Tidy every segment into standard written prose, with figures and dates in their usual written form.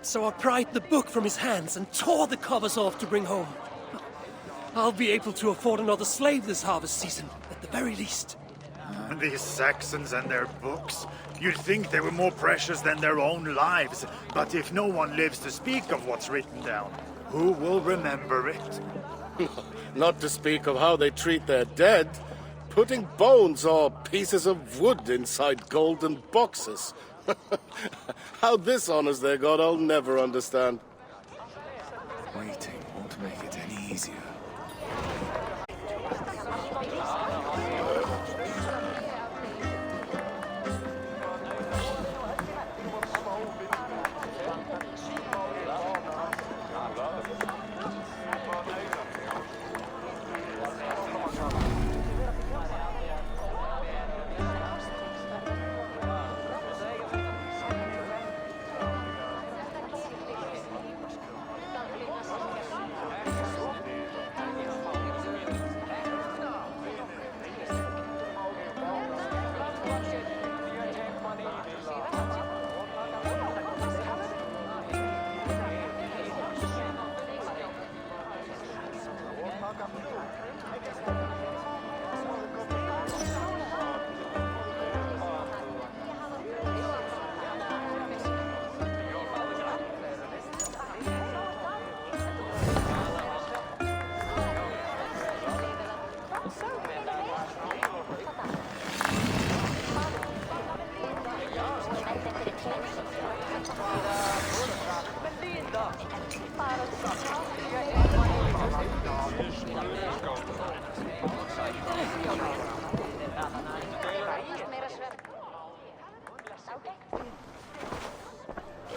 So I pried the book from his hands and tore the covers off to bring home. I'll be able to afford another slave this harvest season, at the very least. These Saxons and their books. You'd think they were more precious than their own lives. But if no one lives to speak of what's written down, who will remember it? Not to speak of how they treat their dead. Putting bones or pieces of wood inside golden boxes. How this honors their god, I'll never understand. Waiting won't make it any easier.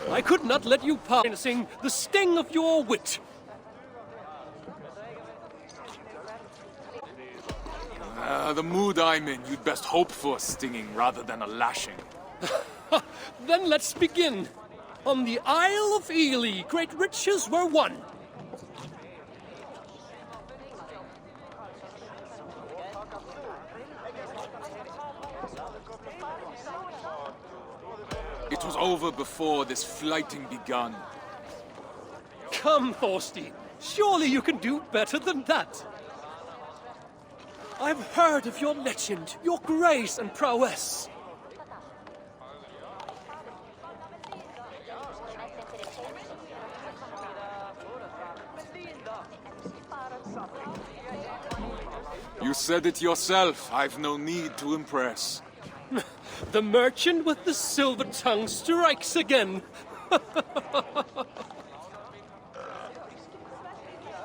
I could not let you pass harnessing the sting of your wit. The mood I'm in, you'd best hope for a stinging rather than a lashing. Then let's begin. On the Isle of Ely, great riches were won. It was over before this flighting begun. Come, Thorstein. Surely you can do better than that. I've heard of your legend, your grace and prowess. You said it yourself. I've no need to impress. The merchant with the silver tongue strikes again.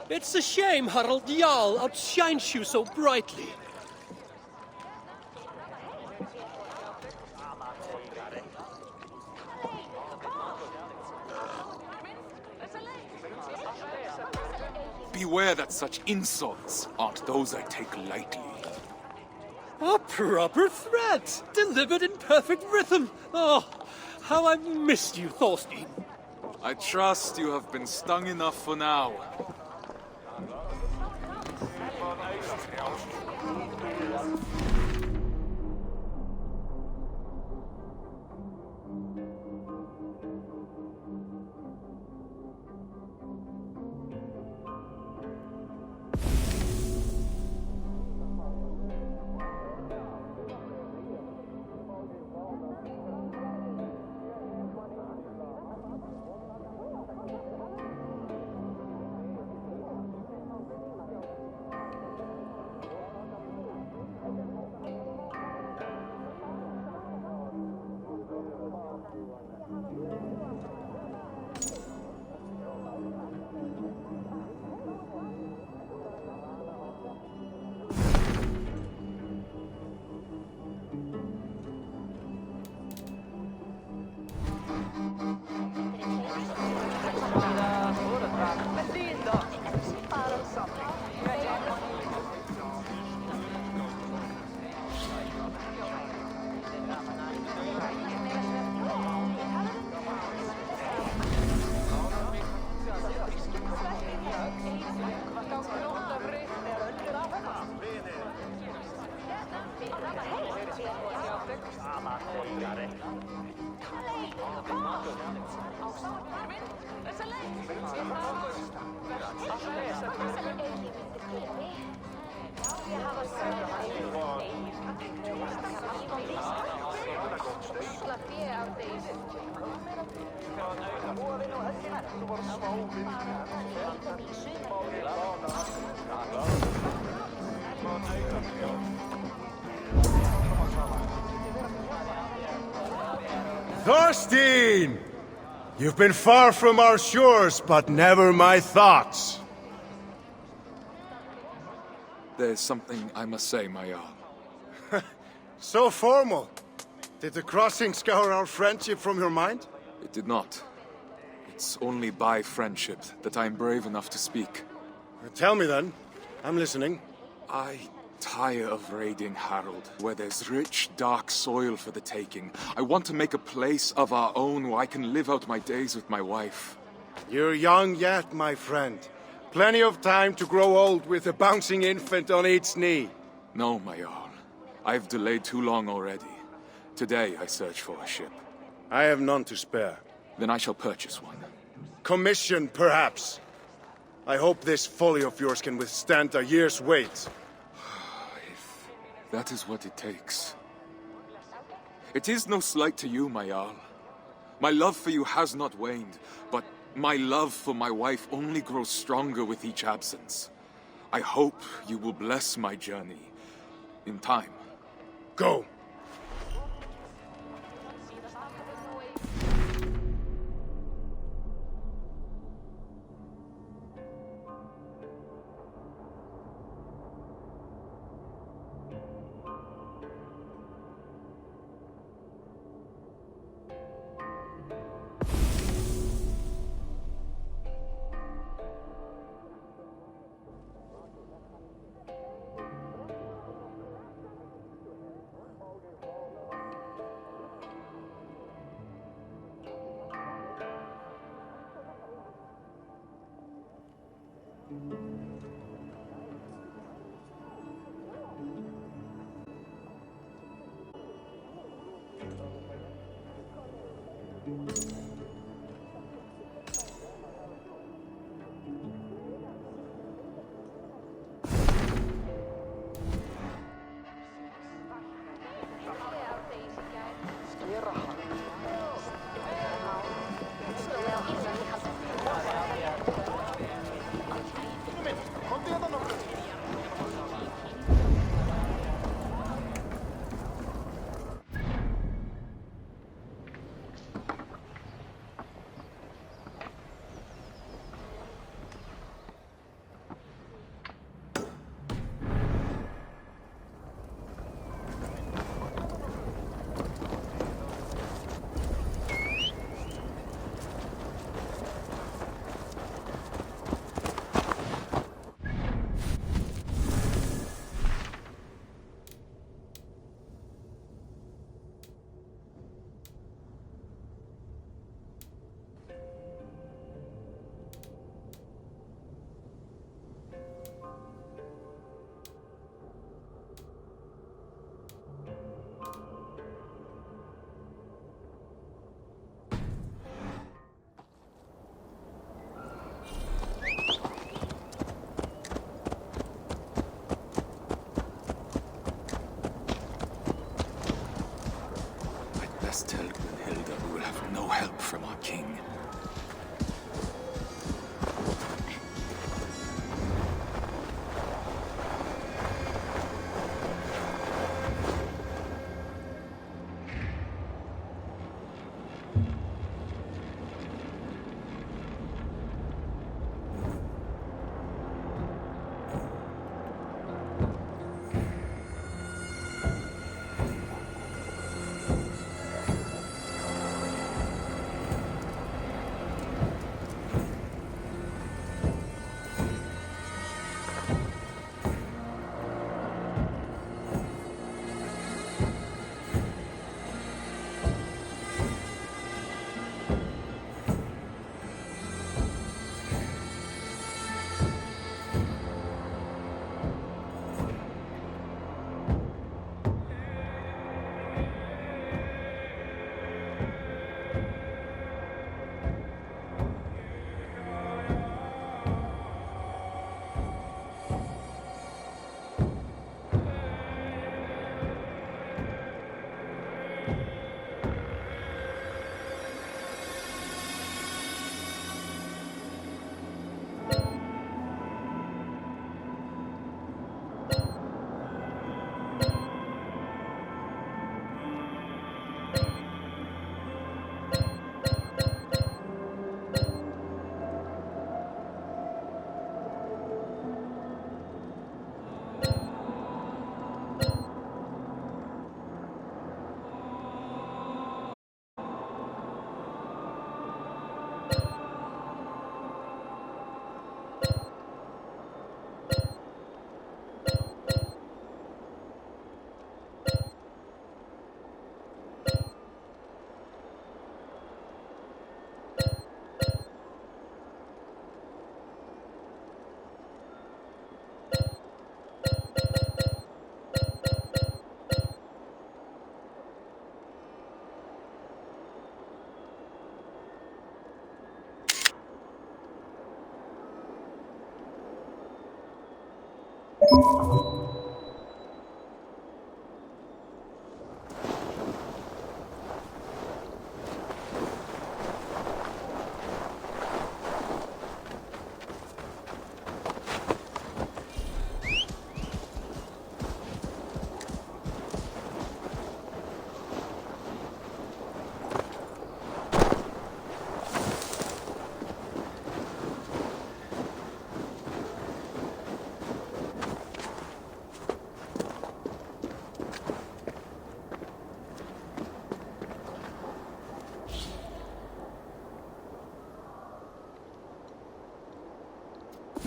It's a shame Harald Jarl outshines you so brightly. Beware that such insults aren't those I take lightly. A proper threat, delivered in perfect rhythm. Oh, how I've missed you, Thorstein. I trust you have been stung enough for now. Thorstein! You've been far from our shores, but never my thoughts. There's something I must say, my Jarl. So formal. Did the crossing scour our friendship from your mind? It did not. It's only by friendship that I am brave enough to speak. Tell me then. I'm listening. I tire of raiding Harold, where there's rich, dark soil for the taking. I want to make a place of our own where I can live out my days with my wife. You're young yet, my friend. Plenty of time to grow old with a bouncing infant on each knee. No, my Jarl. I've delayed too long already. Today I search for a ship. I have none to spare. Then I shall purchase one. Commission, perhaps. I hope this folly of yours can withstand a year's wait. If that is what it takes. It is no slight to you, my Jarl. My love for you has not waned, but my love for my wife only grows stronger with each absence. I hope you will bless my journey in time. Go.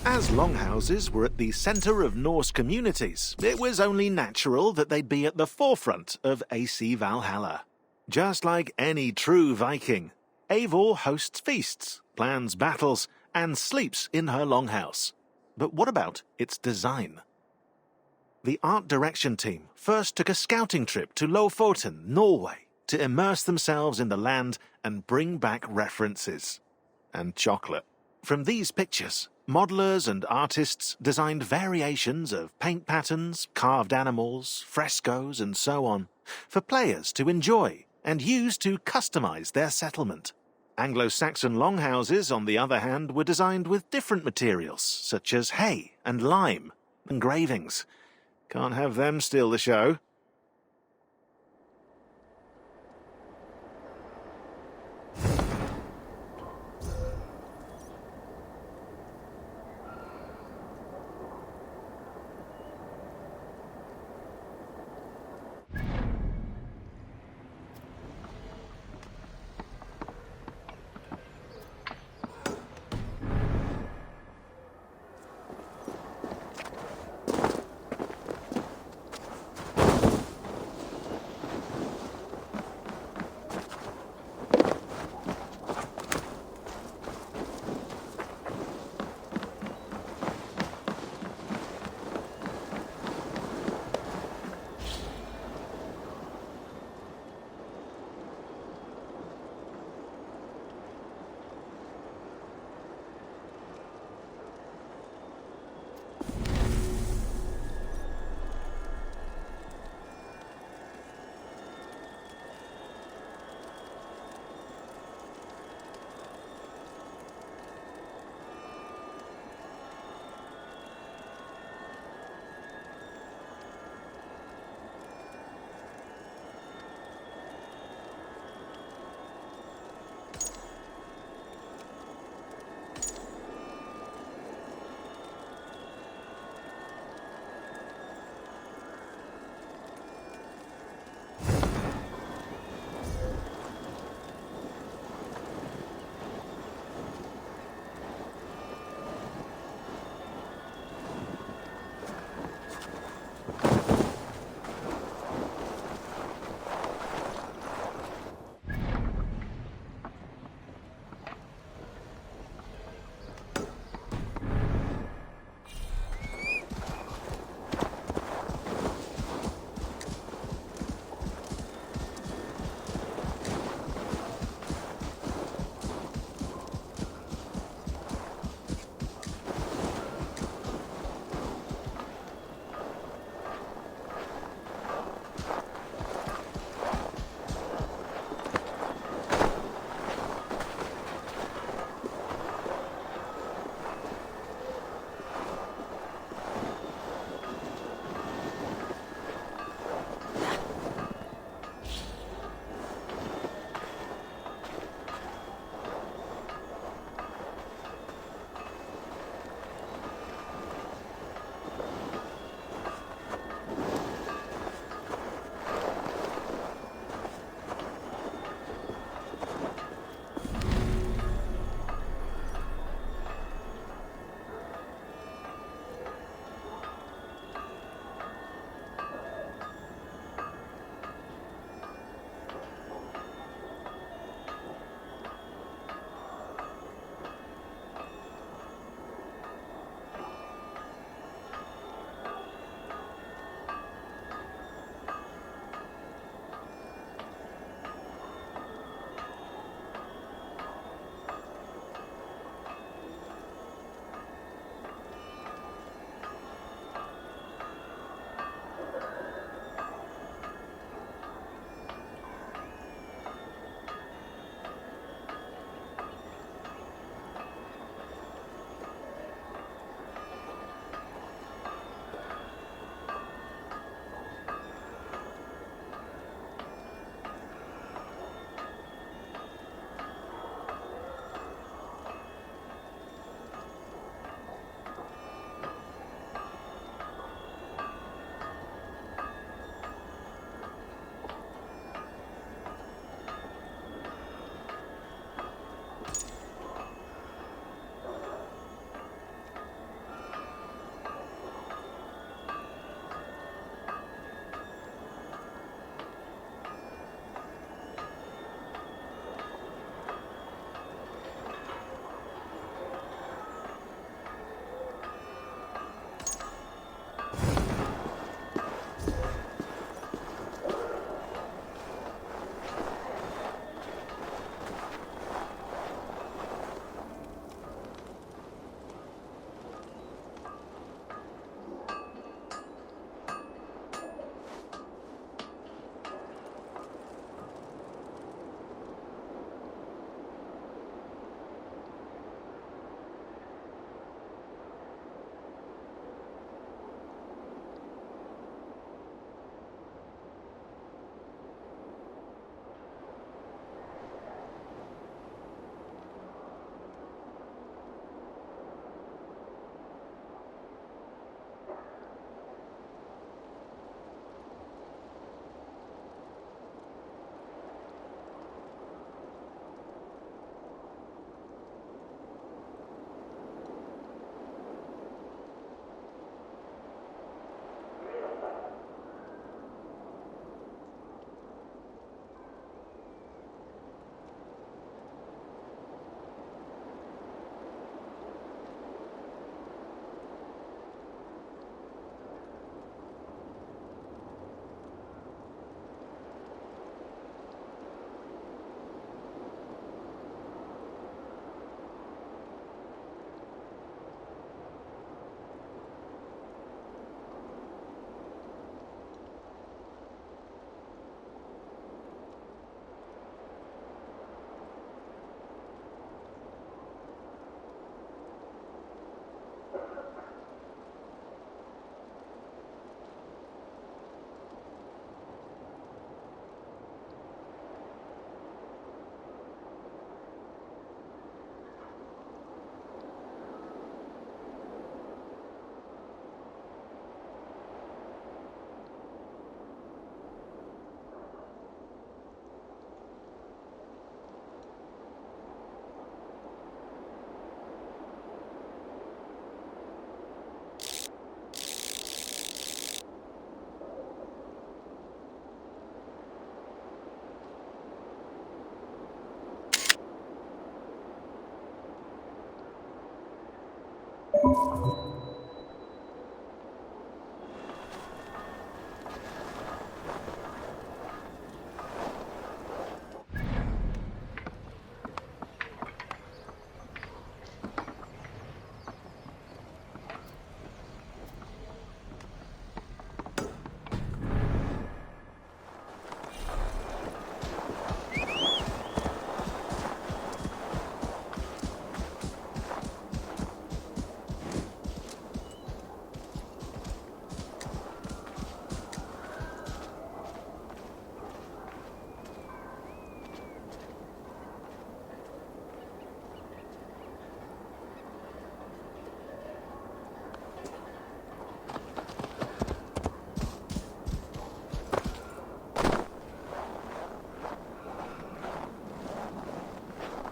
As longhouses were at the centre of Norse communities, it was only natural that they'd be at the forefront of AC Valhalla. Just like any true Viking, Eivor hosts feasts, plans battles, and sleeps in her longhouse. But what about its design? The art direction team first took a scouting trip to Lofoten, Norway, to immerse themselves in the land and bring back references. And chocolate. From these pictures, modelers and artists designed variations of paint patterns, carved animals, frescoes, and so on, for players to enjoy and use to customize their settlement. Anglo-Saxon longhouses, on the other hand, were designed with different materials, such as hay and lime, engravings. Can't have them steal the show.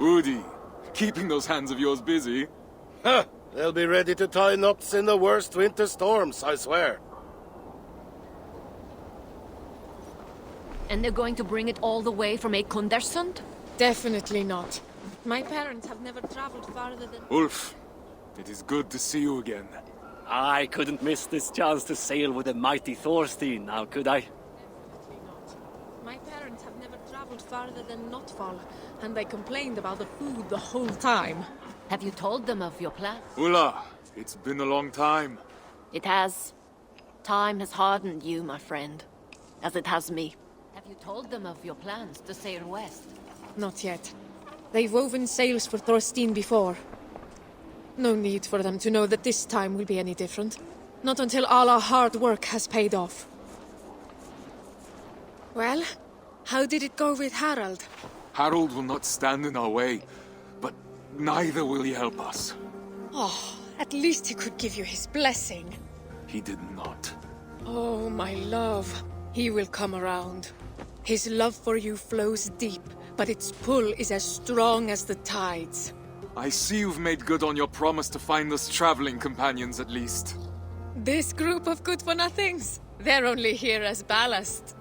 Woody, keeping those hands of yours busy. Huh, they'll be ready to tie knots in the worst winter storms, I swear. And they're going to bring it all the way from Ekundersund? Definitely not. My parents have never traveled farther than... Ulf, it is good to see you again. I couldn't miss this chance to sail with the mighty Thorstein, now could I? Definitely not. My parents have never traveled farther than Notfall, and they complained about the food the whole time. Have you told them of your plan? Ulla, it's been a long time. It has. Time has hardened you, my friend. As it has me. Have you told them of your plans to sail west? Not yet. They've woven sails for Thorstein before. No need for them to know that this time will be any different. Not until all our hard work has paid off. Well, how did it go with Harald? Harold will not stand in our way, but neither will he help us. Oh, at least he could give you his blessing. He did not. Oh, my love. He will come around. His love for you flows deep, but its pull is as strong as the tides. I see you've made good on your promise to find us traveling companions at least. This group of good-for-nothings, they're only here as ballast.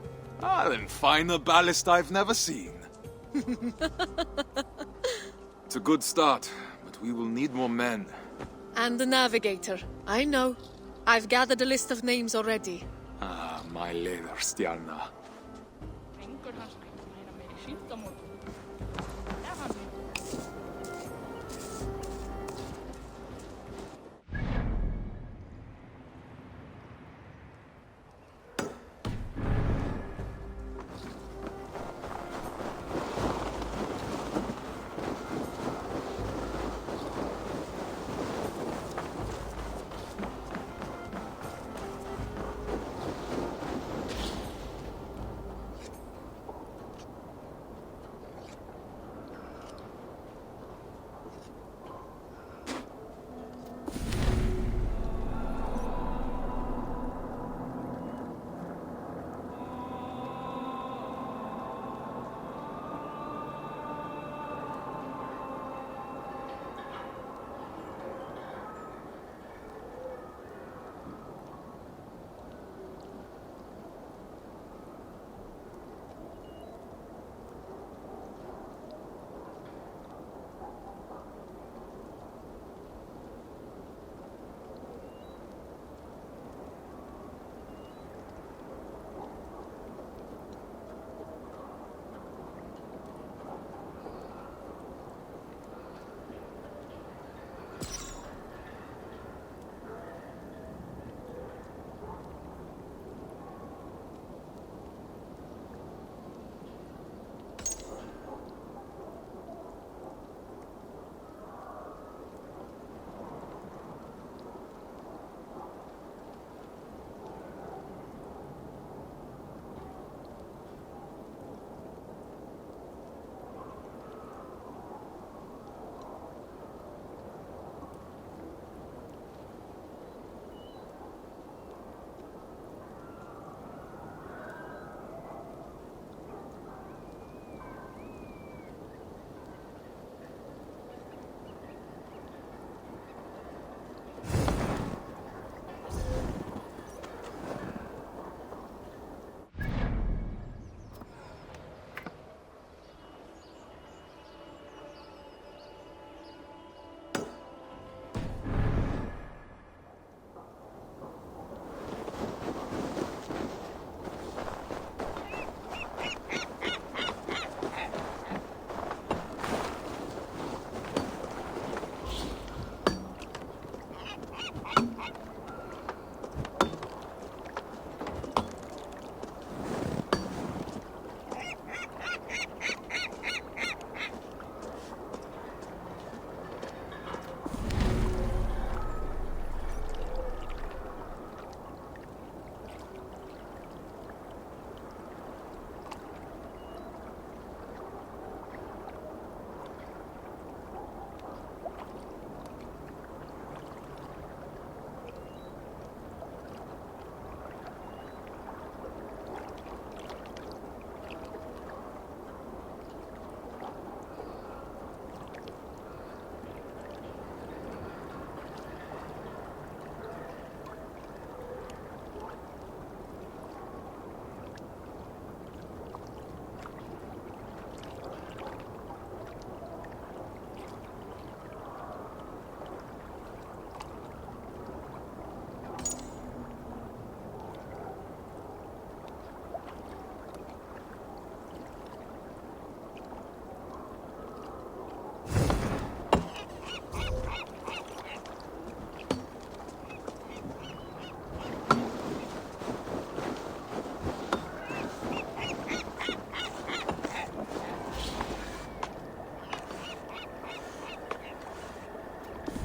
Ah, then finer ballast I've never seen. It's a good start, but we will need more men. And the navigator, I know. I've gathered a list of names already. Ah, my Leðurstjarna.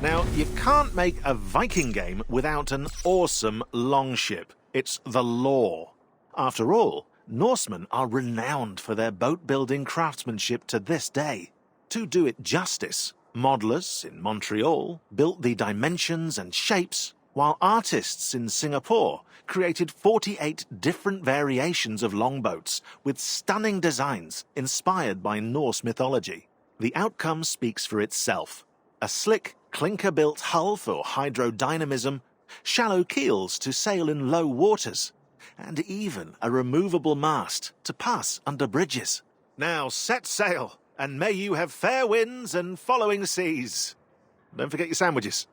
Now, you can't make a Viking game without an awesome longship. It's the law. After all, Norsemen are renowned for their boat-building craftsmanship to this day. To do it justice, modelers in Montreal built the dimensions and shapes, while artists in Singapore created 48 different variations of longboats with stunning designs inspired by Norse mythology. The outcome speaks for itself. A slick, clinker-built hull for hydrodynamism, shallow keels to sail in low waters, and even a removable mast to pass under bridges. Now set sail, and may you have fair winds and following seas. Don't forget your sandwiches.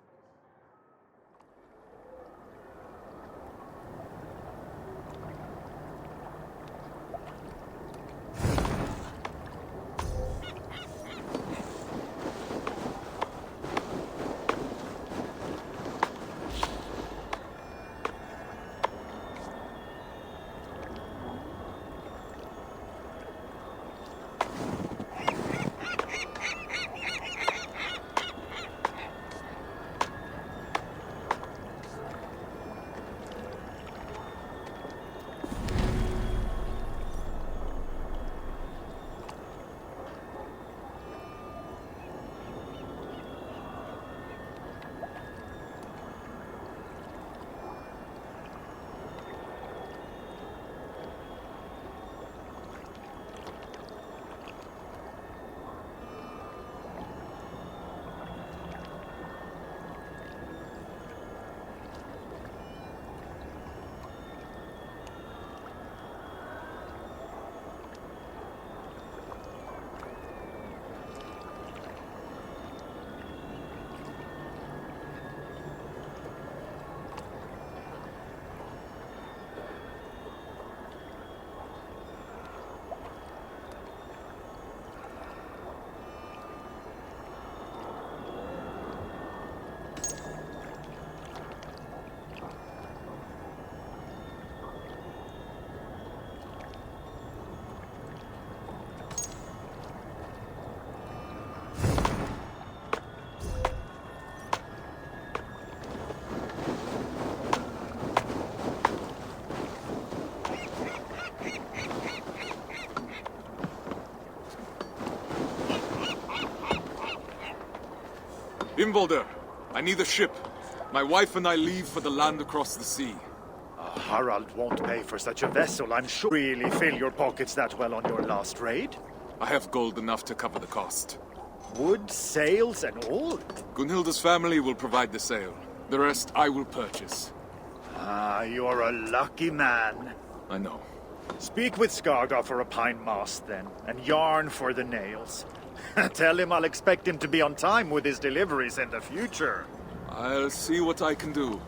Imbolder, I need a ship. My wife and I leave for the land across the sea. Harald won't pay for such a vessel, I'm sure. Really fill your pockets that well on your last raid? I have gold enough to cover the cost. Wood, sails, and all? Gunhilda's family will provide the sail. The rest I will purchase. Ah, you're a lucky man. I know. Speak with Skaga for a pine mast, then, and yarn for the nails. Tell him I'll expect him to be on time with his deliveries in the future. I'll see what I can do.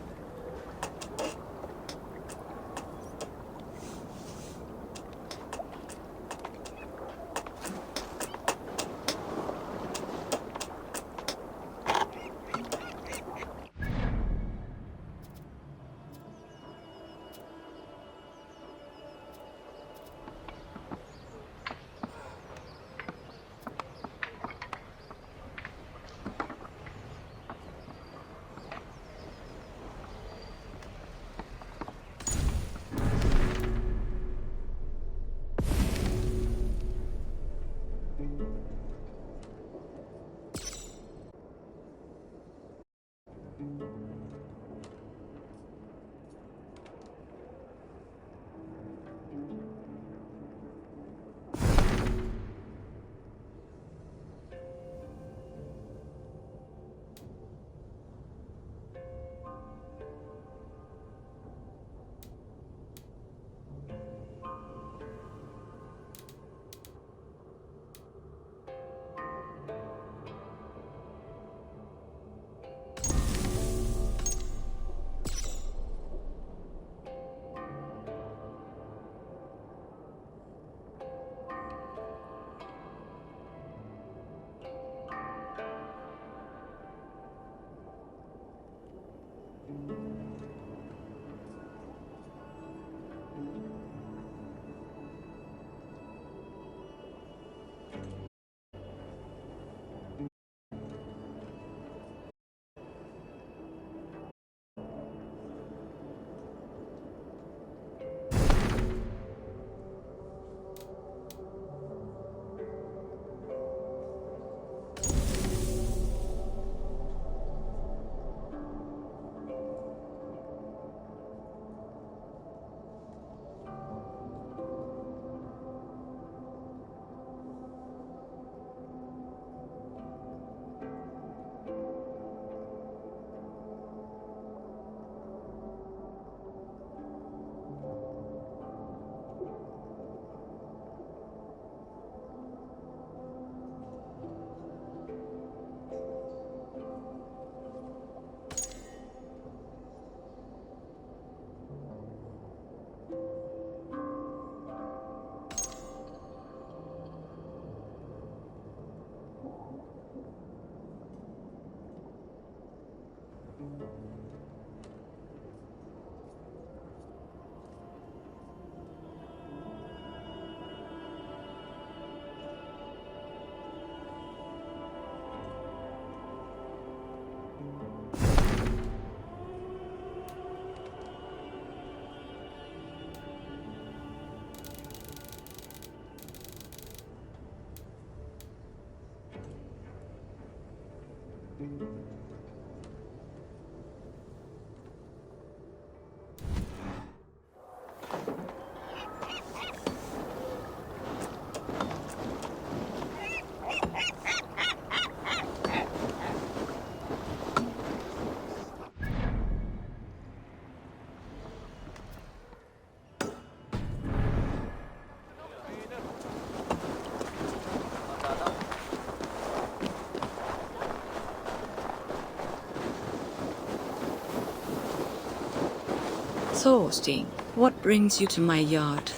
Thorstein, what brings you to my yard?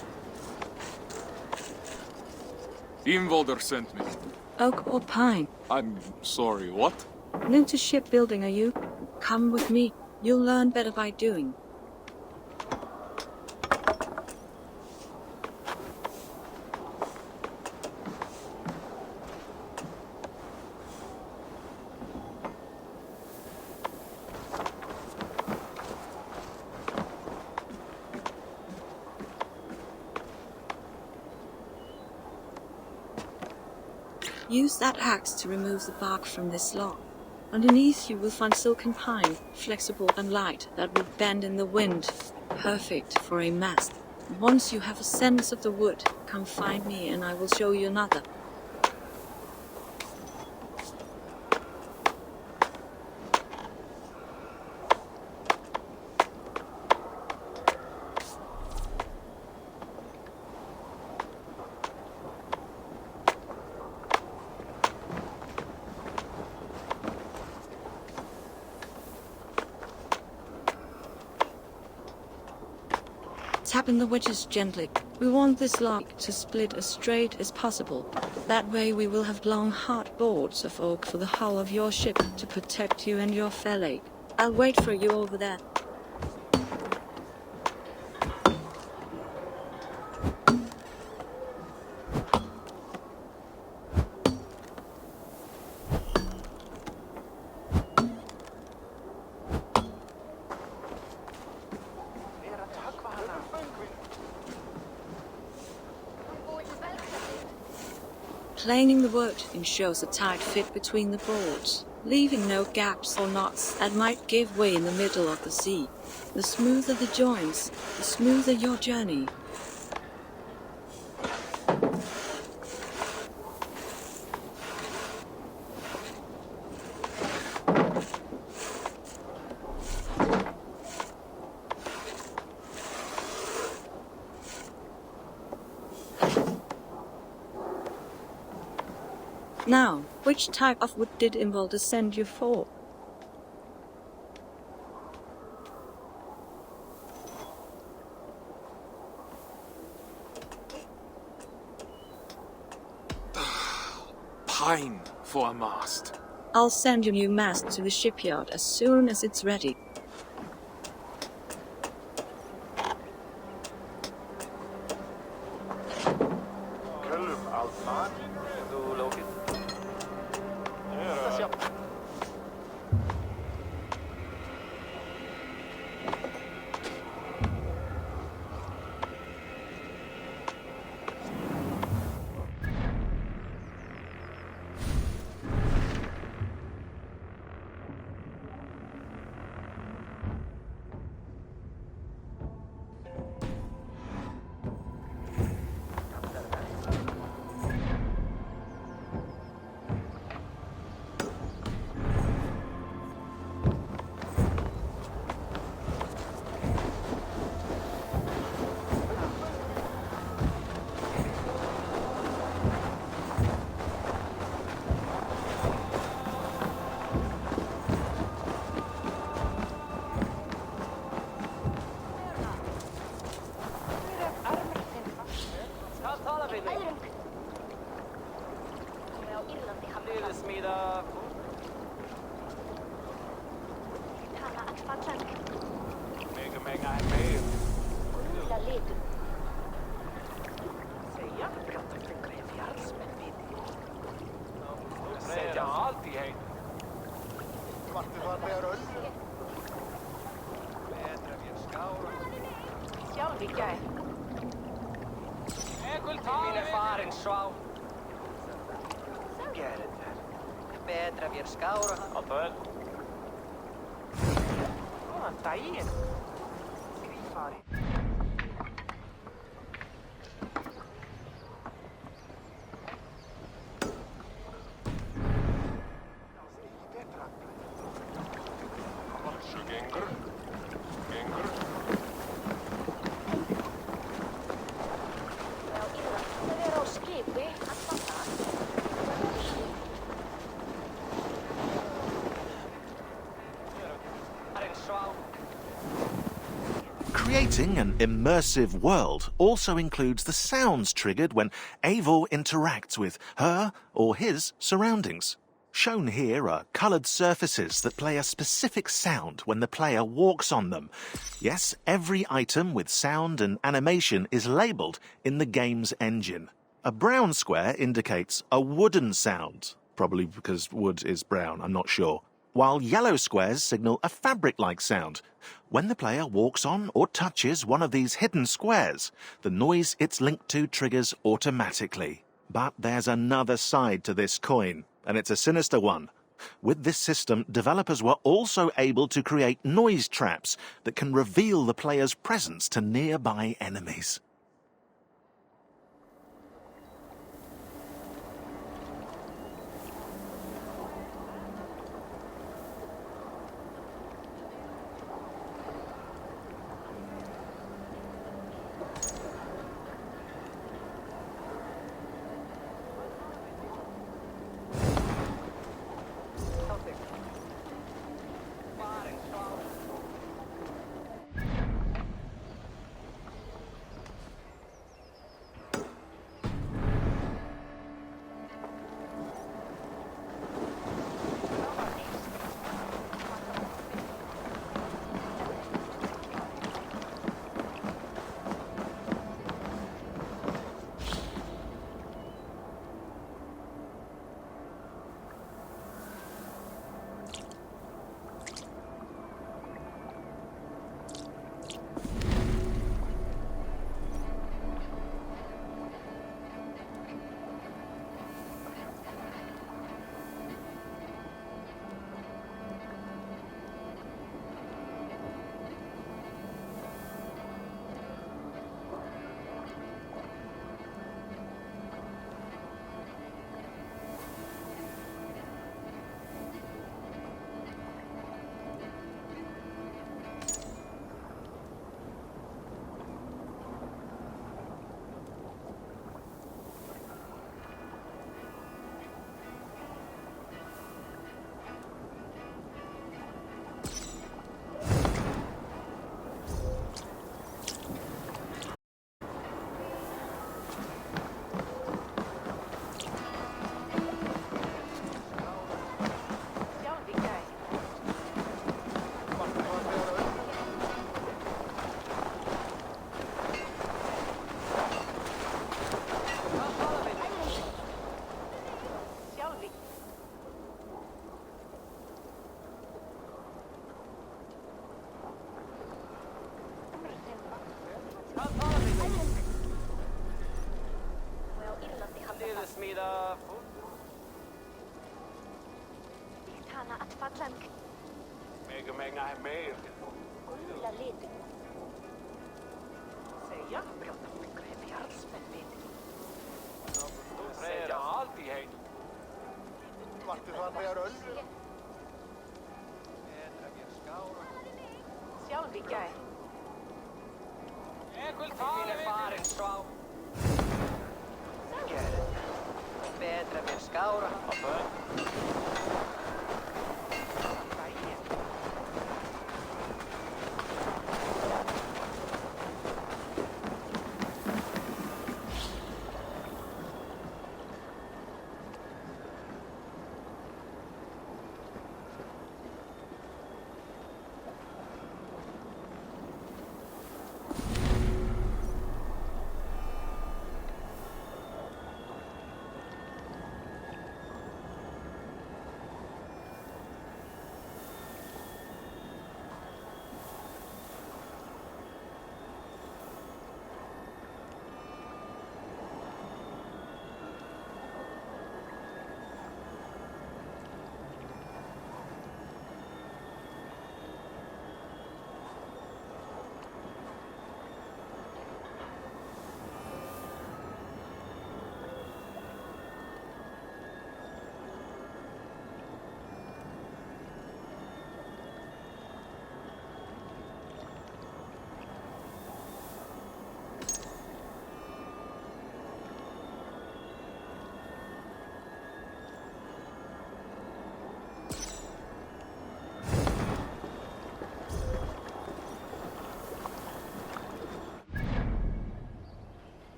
Imvolder sent me. Oak or pine? I'm sorry, what? New to shipbuilding, are you? Come with me. You'll learn better by doing. Use that axe to remove the bark from this log. Underneath you will find silken pine, flexible and light, that will bend in the wind. Perfect for a mast. Once you have a sense of the wood, come find me and I will show you another. Tap in the wedges gently. We want this log to split as straight as possible. That way we will have long, hard boards of oak for the hull of your ship to protect you and your valet. I'll wait for you over there. Planing the wood ensures a tight fit between the boards, leaving no gaps or knots that might give way in the middle of the sea. The smoother the joints, the smoother your journey. Now, which type of wood did Imvolder send you for? Pine for a mast. I'll send you new mast to the shipyard as soon as it's ready. Creating an immersive world also includes the sounds triggered when Eivor interacts with her or his surroundings. Shown here are coloured surfaces that play a specific sound when the player walks on them. Yes, every item with sound and animation is labelled in the game's engine. A brown square indicates a wooden sound, probably because wood is brown, I'm not sure, while yellow squares signal a fabric-like sound. When the player walks on or touches one of these hidden squares, the noise it's linked to triggers automatically. But there's another side to this coin, and it's a sinister one. With this system, developers were also able to create noise traps that can reveal the player's presence to nearby enemies.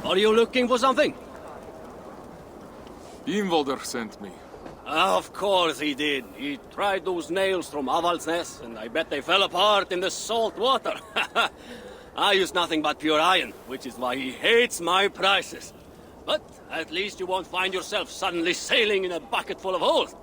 Are you looking for something? Ingvaldur sent me. Of course he did. He tried those nails from Aval's nest, and I bet they fell apart in the salt water. I use nothing but pure iron, which is why he hates my prices. But at least you won't find yourself suddenly sailing in a bucket full of holes.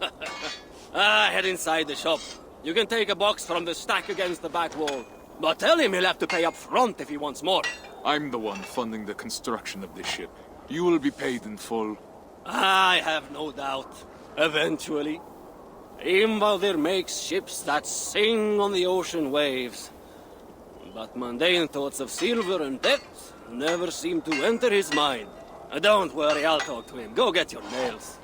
Head inside the shop. You can take a box from the stack against the back wall. But tell him he'll have to pay up front if he wants more. I'm the one funding the construction of this ship. You will be paid in full. I have no doubt. Eventually. Ingvaldur makes ships that sing on the ocean waves. But mundane thoughts of silver and debt never seem to enter his mind. Don't worry, I'll talk to him. Go get your nails.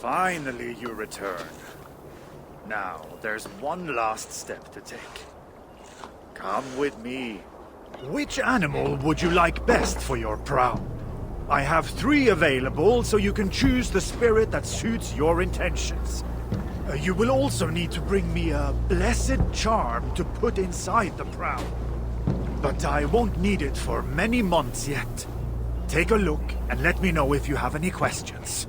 Finally you return. Now, there's one last step to take. Come with me. Which animal would you like best for your prow? I have 3 available, so you can choose the spirit that suits your intentions. You will also need to bring me a blessed charm to put inside the prow. But I won't need it for many months yet. Take a look and let me know if you have any questions.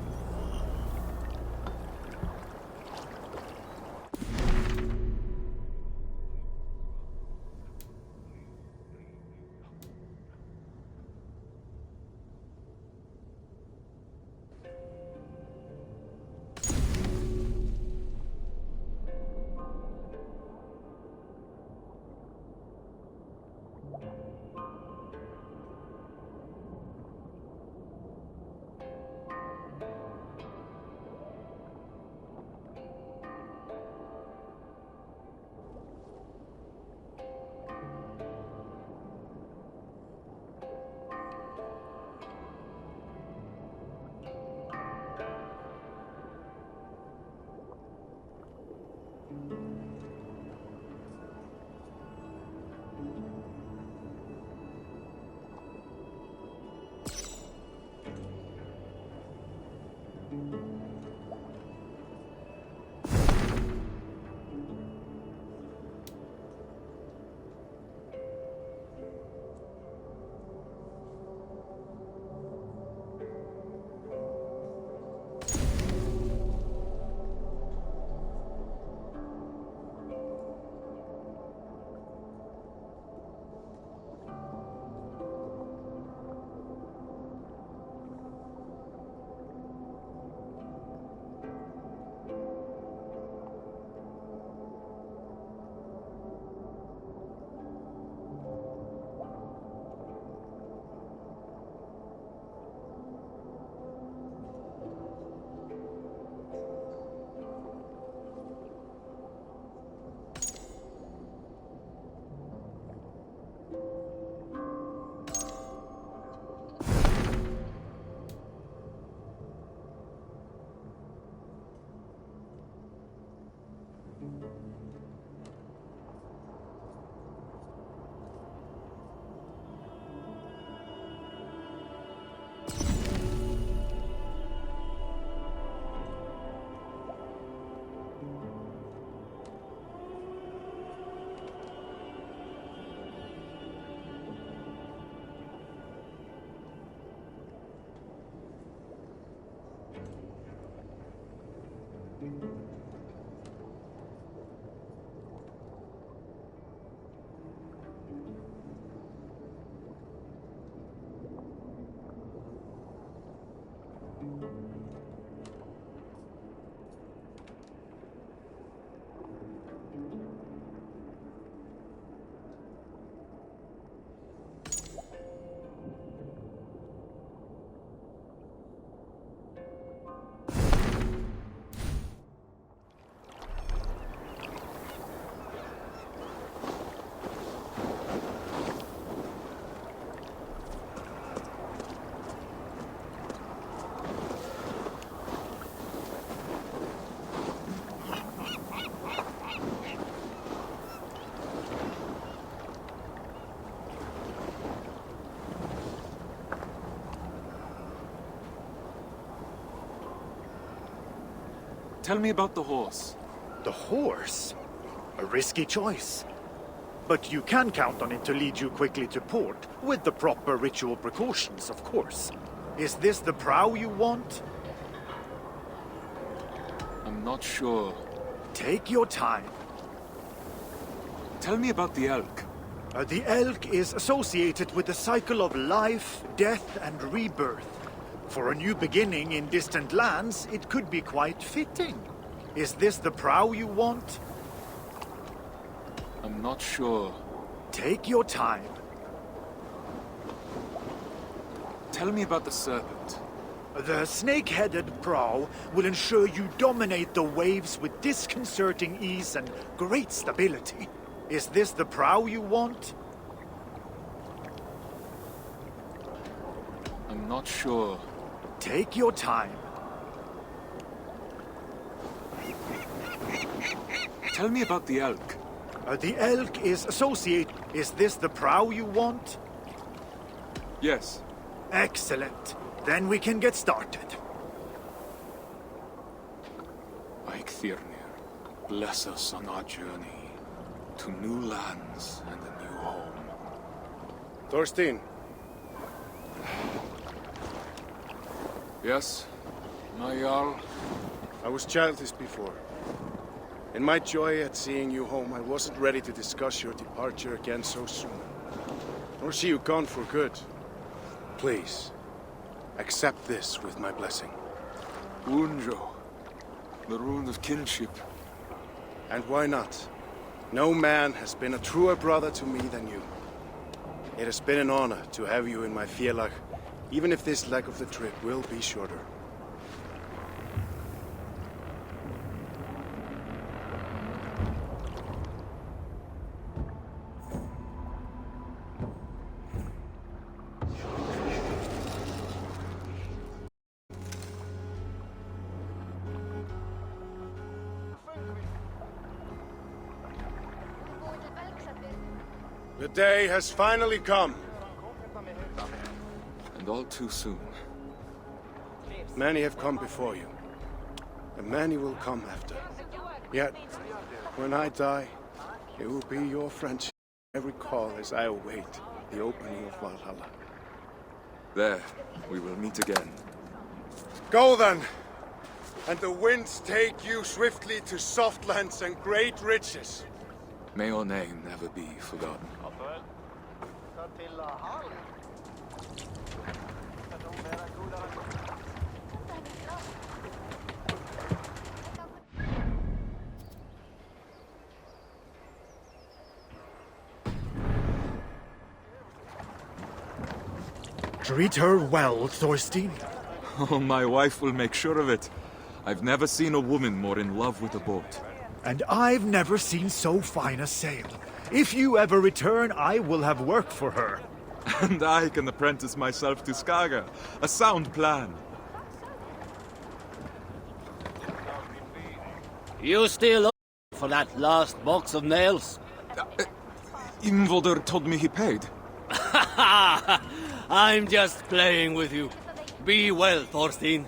Tell me about the horse. The horse? A risky choice. But you can count on it to lead you quickly to port, with the proper ritual precautions, of course. Is this the prow you want? I'm not sure. Take your time. Tell me about the elk. The elk is associated with the cycle of life, death, and rebirth. For a new beginning in distant lands, it could be quite fitting. Is this the prow you want? I'm not sure. Take your time. Tell me about the serpent. The snake-headed prow will ensure you dominate the waves with disconcerting ease and great stability. Is this the prow you want? I'm not sure. Take your time. Tell me about the elk. The elk is associated. Is this the prow you want? Yes. Excellent. Then we can get started. Eikthyr, bless us on our journey to new lands and a new home. Thorstein, Yes, my Jarl. I was childish before. In my joy at seeing you home, I wasn't ready to discuss your departure again so soon. Nor see you gone for good. Please, accept this with my blessing. Unjo, the rune of kinship. And why not? No man has been a truer brother to me than you. It has been an honor to have you in my félag, even if this leg of the trip will be shorter. The day has finally come. And all too soon. Many have come before you, and many will come after. Yet, when I die, it will be your friendship I recall as I await the opening of Valhalla. There, we will meet again. Go then, and the winds take you swiftly to soft lands and great riches. May your name never be forgotten. Treat her well, Thorstein. Oh, my wife will make sure of it. I've never seen a woman more in love with a boat. And I've never seen so fine a sail. If you ever return, I will have work for her. And I can apprentice myself to Skaga. A sound plan. You still owe for that last box of nails? Imvolder told me he paid. I'm just playing with you. Be well, Thorstein.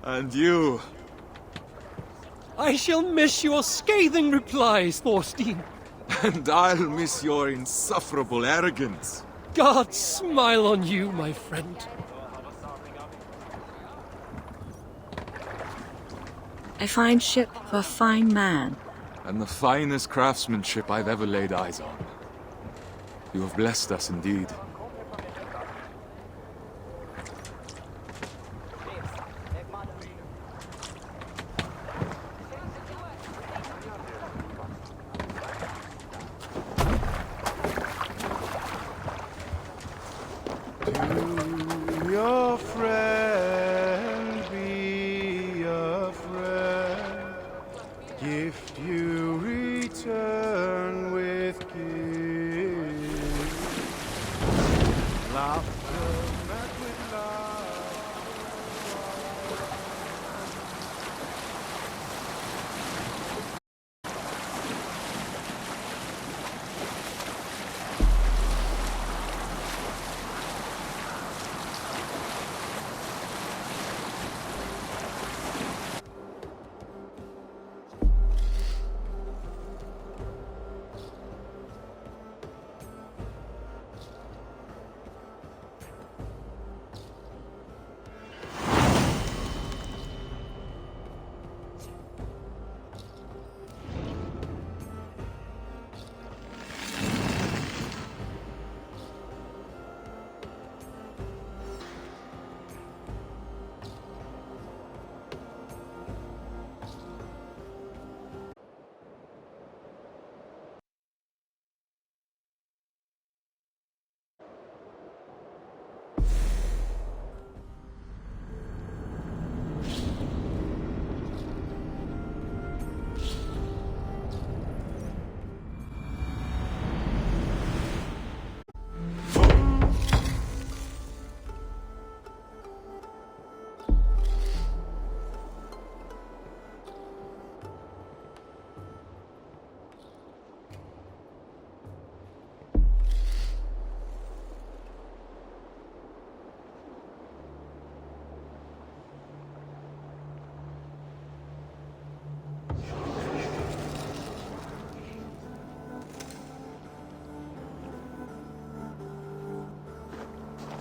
And you. I shall miss your scathing replies, Thorstein. And I'll miss your insufferable arrogance. God smile on you, my friend. A fine ship for a fine man. And the finest craftsmanship I've ever laid eyes on. You have blessed us indeed. Your friend be a friend. Gift you return with gift. Laughter met with love.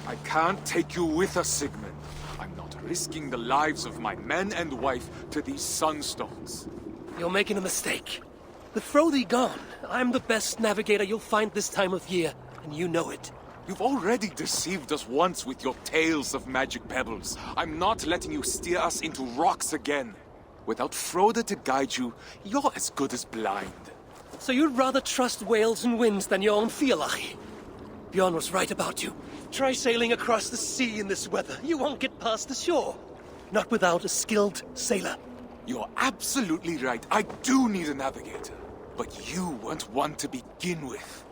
I can't take you with us, Sigmund. I'm not risking the lives of my men and wife to these sunstones. You're making a mistake. With Frodi gone, I'm the best navigator you'll find this time of year, and you know it. You've already deceived us once with your tales of magic pebbles. I'm not letting you steer us into rocks again. Without Frode to guide you, you're as good as blind. So you'd rather trust whales and winds than your own Fialachi? Bjorn was right about you. Try sailing across the sea in this weather. You won't get past the shore. Not without a skilled sailor. You're absolutely right. I do need a navigator. But you weren't one to begin with.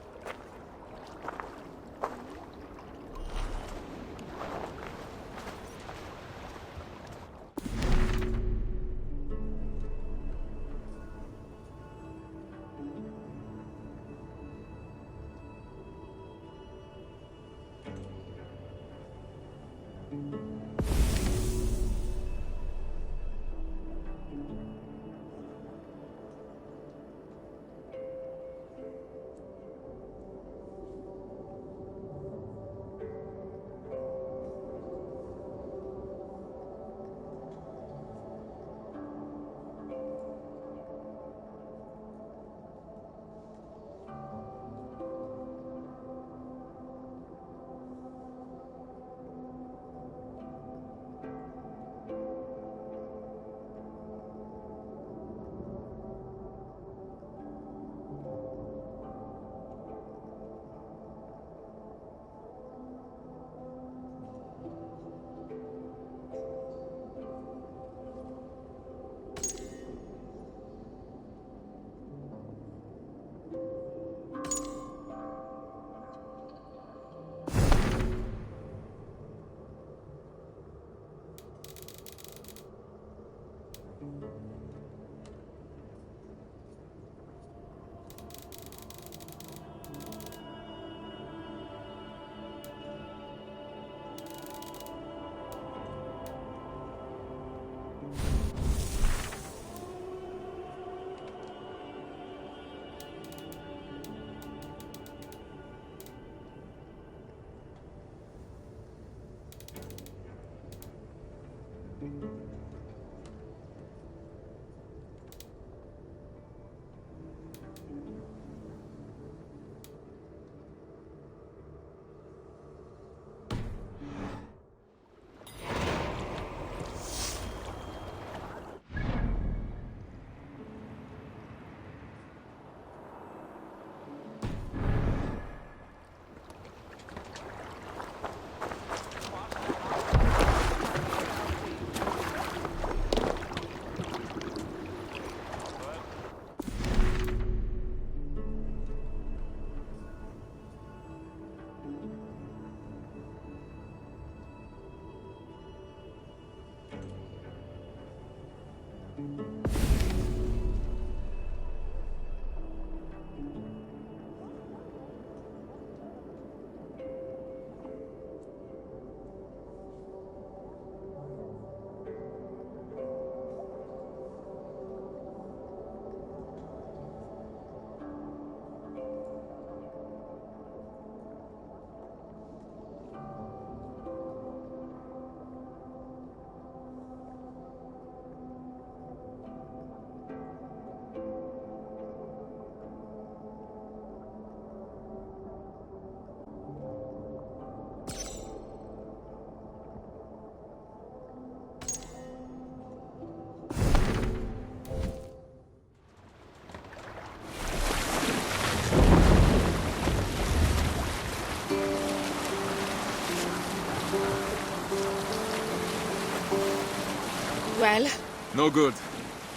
Well? No good.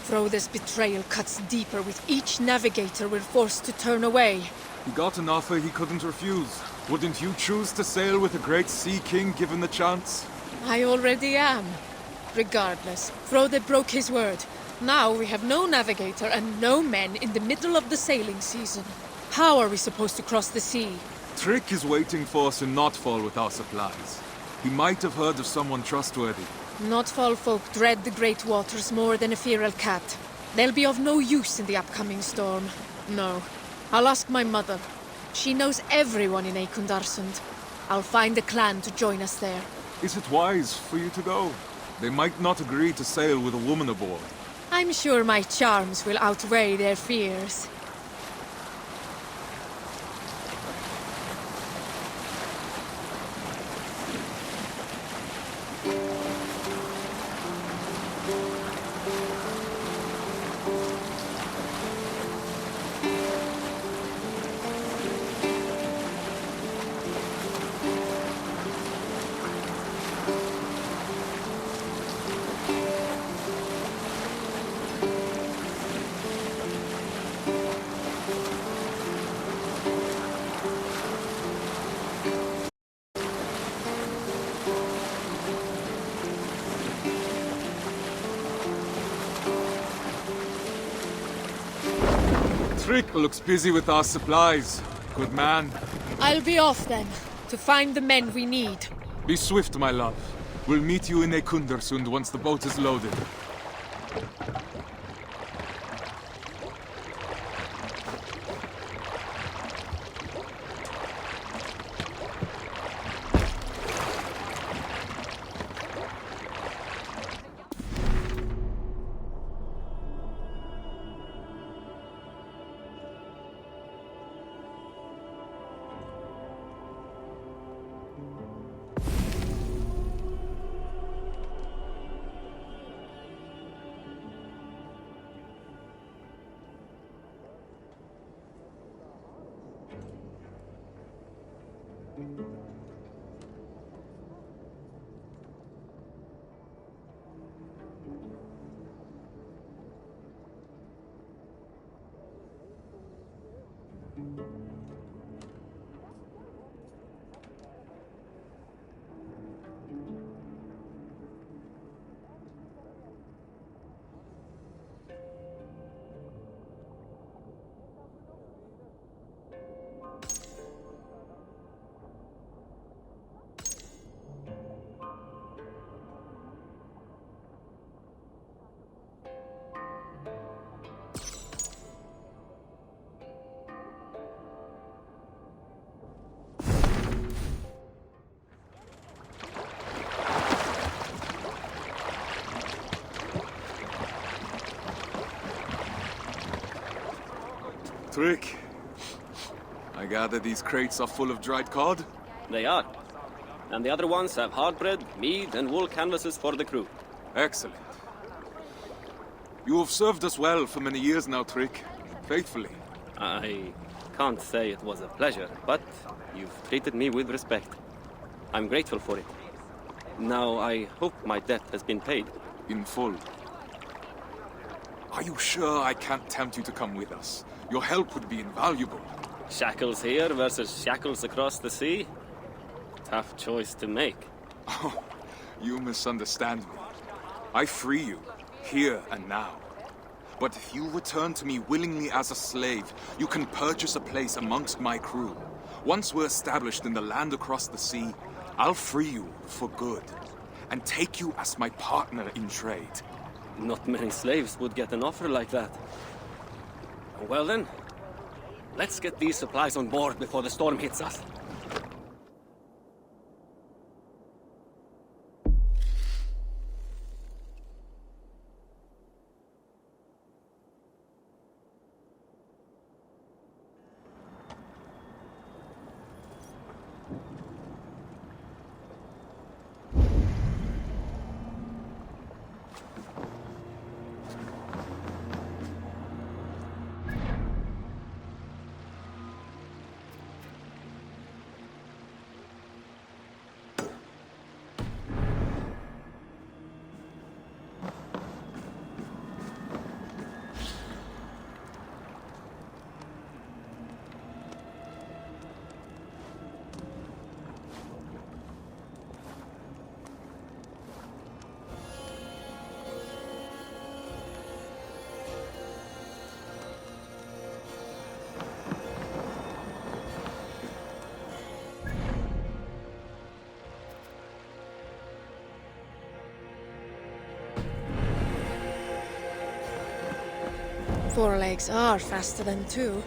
Frode's betrayal cuts deeper with each navigator we're forced to turn away. He got an offer he couldn't refuse. Wouldn't you choose to sail with a great sea king given the chance? I already am. Regardless, Frode broke his word. Now we have no navigator and no men in the middle of the sailing season. How are we supposed to cross the sea? Trick is waiting for us in Notfall with our supplies. He might have heard of someone trustworthy. Notfall folk dread the great waters more than a feral cat. They'll be of no use in the upcoming storm. No. I'll ask my mother. She knows everyone in Eikundarsund. I'll find a clan to join us there. Is it wise for you to go? They might not agree to sail with a woman aboard. I'm sure my charms will outweigh their fears. Trick looks busy with our supplies. Good man. I'll be off then, to find the men we need. Be swift, my love. We'll meet you in Ekundersund once the boat is loaded. Trick. I gather these crates are full of dried cod? They are. And the other ones have hard bread, mead, and wool canvases for the crew. Excellent. You have served us well for many years now, Trick. Faithfully. I can't say it was a pleasure, but you've treated me with respect. I'm grateful for it. Now, I hope my debt has been paid. In full. Are you sure I can't tempt you to come with us? Your help would be invaluable. Shackles here versus shackles across the sea? Tough choice to make. Oh, you misunderstand me. I free you, here and now. But if you return to me willingly as a slave, you can purchase a place amongst my crew. Once we're established in the land across the sea, I'll free you for good, and take you as my partner in trade. Not many slaves would get an offer like that. Well then, let's get these supplies on board before the storm hits us. Four legs are faster than two.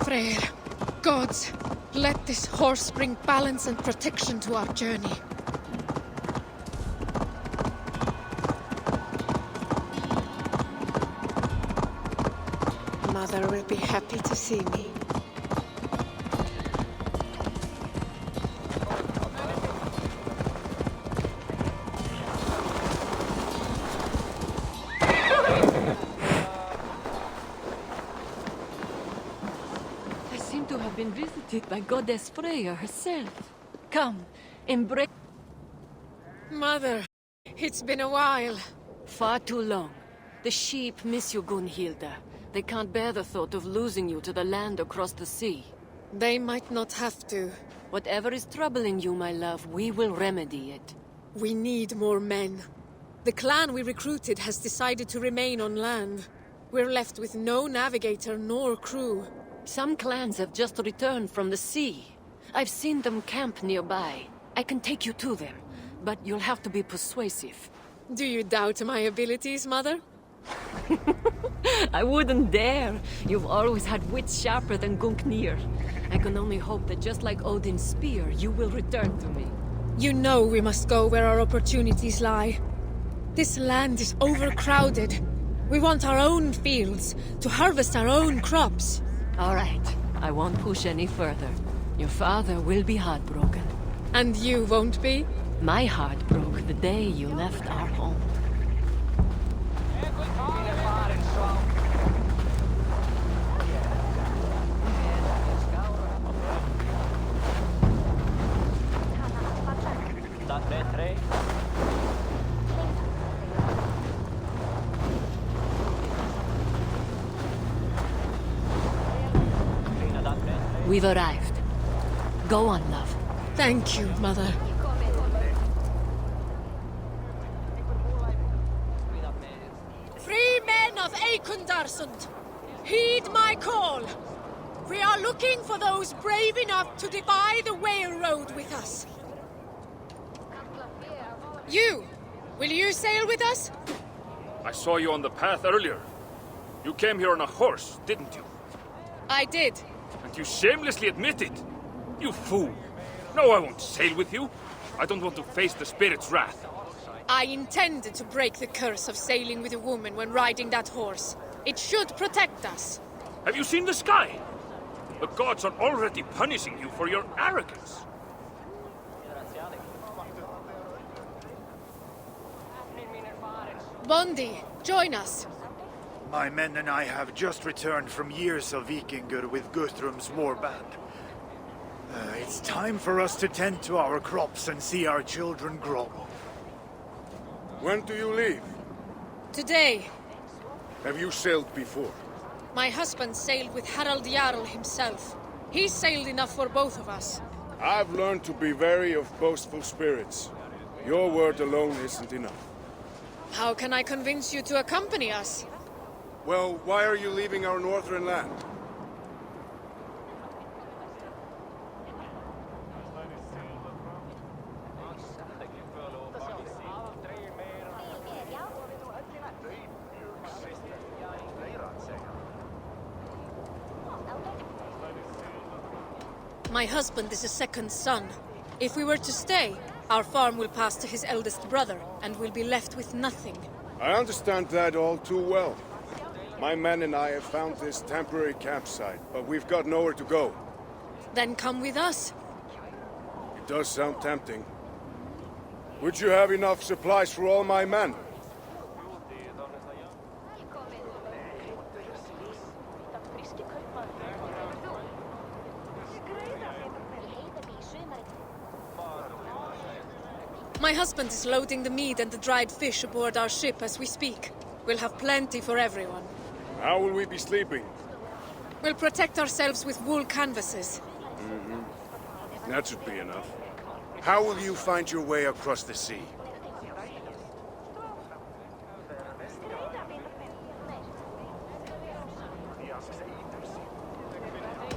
Freyr, gods, let this horse bring balance and protection to our journey. Mother will be happy to see me. I seem to have been visited by Goddess Freya herself. Come, embrace... Mother, it's been a while. Far too long. The sheep miss you, Gunhilda. They can't bear the thought of losing you to the land across the sea. They might not have to. Whatever is troubling you, my love, we will remedy it. We need more men. The clan we recruited has decided to remain on land. We're left with no navigator nor crew. Some clans have just returned from the sea. I've seen them camp nearby. I can take you to them, but you'll have to be persuasive. Do you doubt my abilities, Mother? I wouldn't dare. You've always had wits sharper than Gungnir. I can only hope that just like Odin's spear, you will return to me. You know we must go where our opportunities lie. This land is overcrowded. We want our own fields, to harvest our own crops. All right. I won't push any further. Your father will be heartbroken. And you won't be? My heart broke the day you left our home. We've arrived. Go on, love. Thank you, Mother. Free men of Eikundarsund, heed my call. We are looking for those brave enough to defy the whale road with us. You! Will you sail with us? I saw you on the path earlier. You came here on a horse, didn't you? I did. And you shamelessly admit it. You fool. No, I won't sail with you. I don't want to face the spirit's wrath. I intended to break the curse of sailing with a woman when riding that horse. It should protect us. Have you seen the sky? The gods are already punishing you for your arrogance. Bondi, join us. My men and I have just returned from years of Vikingur with Guthrum's warband. It's time for us to tend to our crops and see our children grow. When do you leave? Today, Have you sailed before? my husband sailed with Harald Jarl himself. He sailed enough for both of us. I've learned to be wary of boastful spirits. Your word alone isn't enough. How can I convince you to accompany us? Well, why are you leaving our northern land? My husband is a second son. If we were to stay, our farm will pass to his eldest brother, and we'll be left with nothing. I understand that all too well. My men and I have found this temporary campsite, but we've got nowhere to go. Then come with us. It does sound tempting. Would you have enough supplies for all my men? My husband is loading the meat and the dried fish aboard our ship as we speak. We'll have plenty for everyone. How will we be sleeping? We'll protect ourselves with wool canvases. That should be enough. How will you find your way across the sea?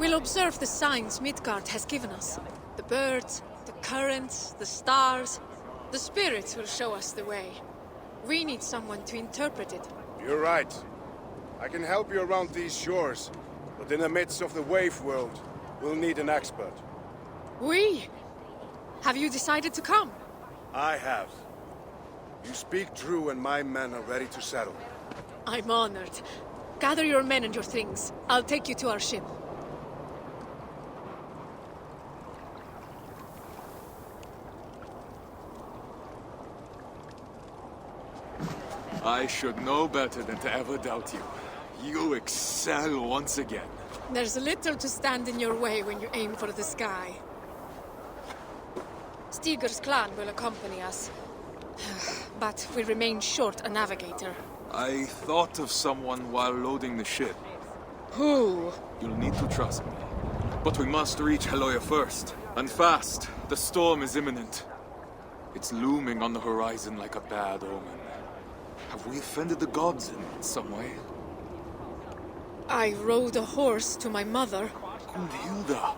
We'll observe the signs Midgard has given us. The birds, the currents, the stars. The spirits will show us the way. We need someone to interpret it. You're right. I can help you around these shores, but in the midst of the wave world, we'll need an expert. We? Have you decided to come? I have. You speak true and my men are ready to settle. I'm honored. Gather your men and your things. I'll take you to our ship. I should know better than to ever doubt you. You excel once again. There's little to stand in your way when you aim for the sky. Stigur's clan will accompany us, but we remain short a navigator. I thought of someone while loading the ship. Who? You'll need to trust me. But we must reach Helloya first, and fast. The storm is imminent. It's looming on the horizon like a bad omen. Have we offended the gods in some way? I rode a horse to my mother. Gundhilda.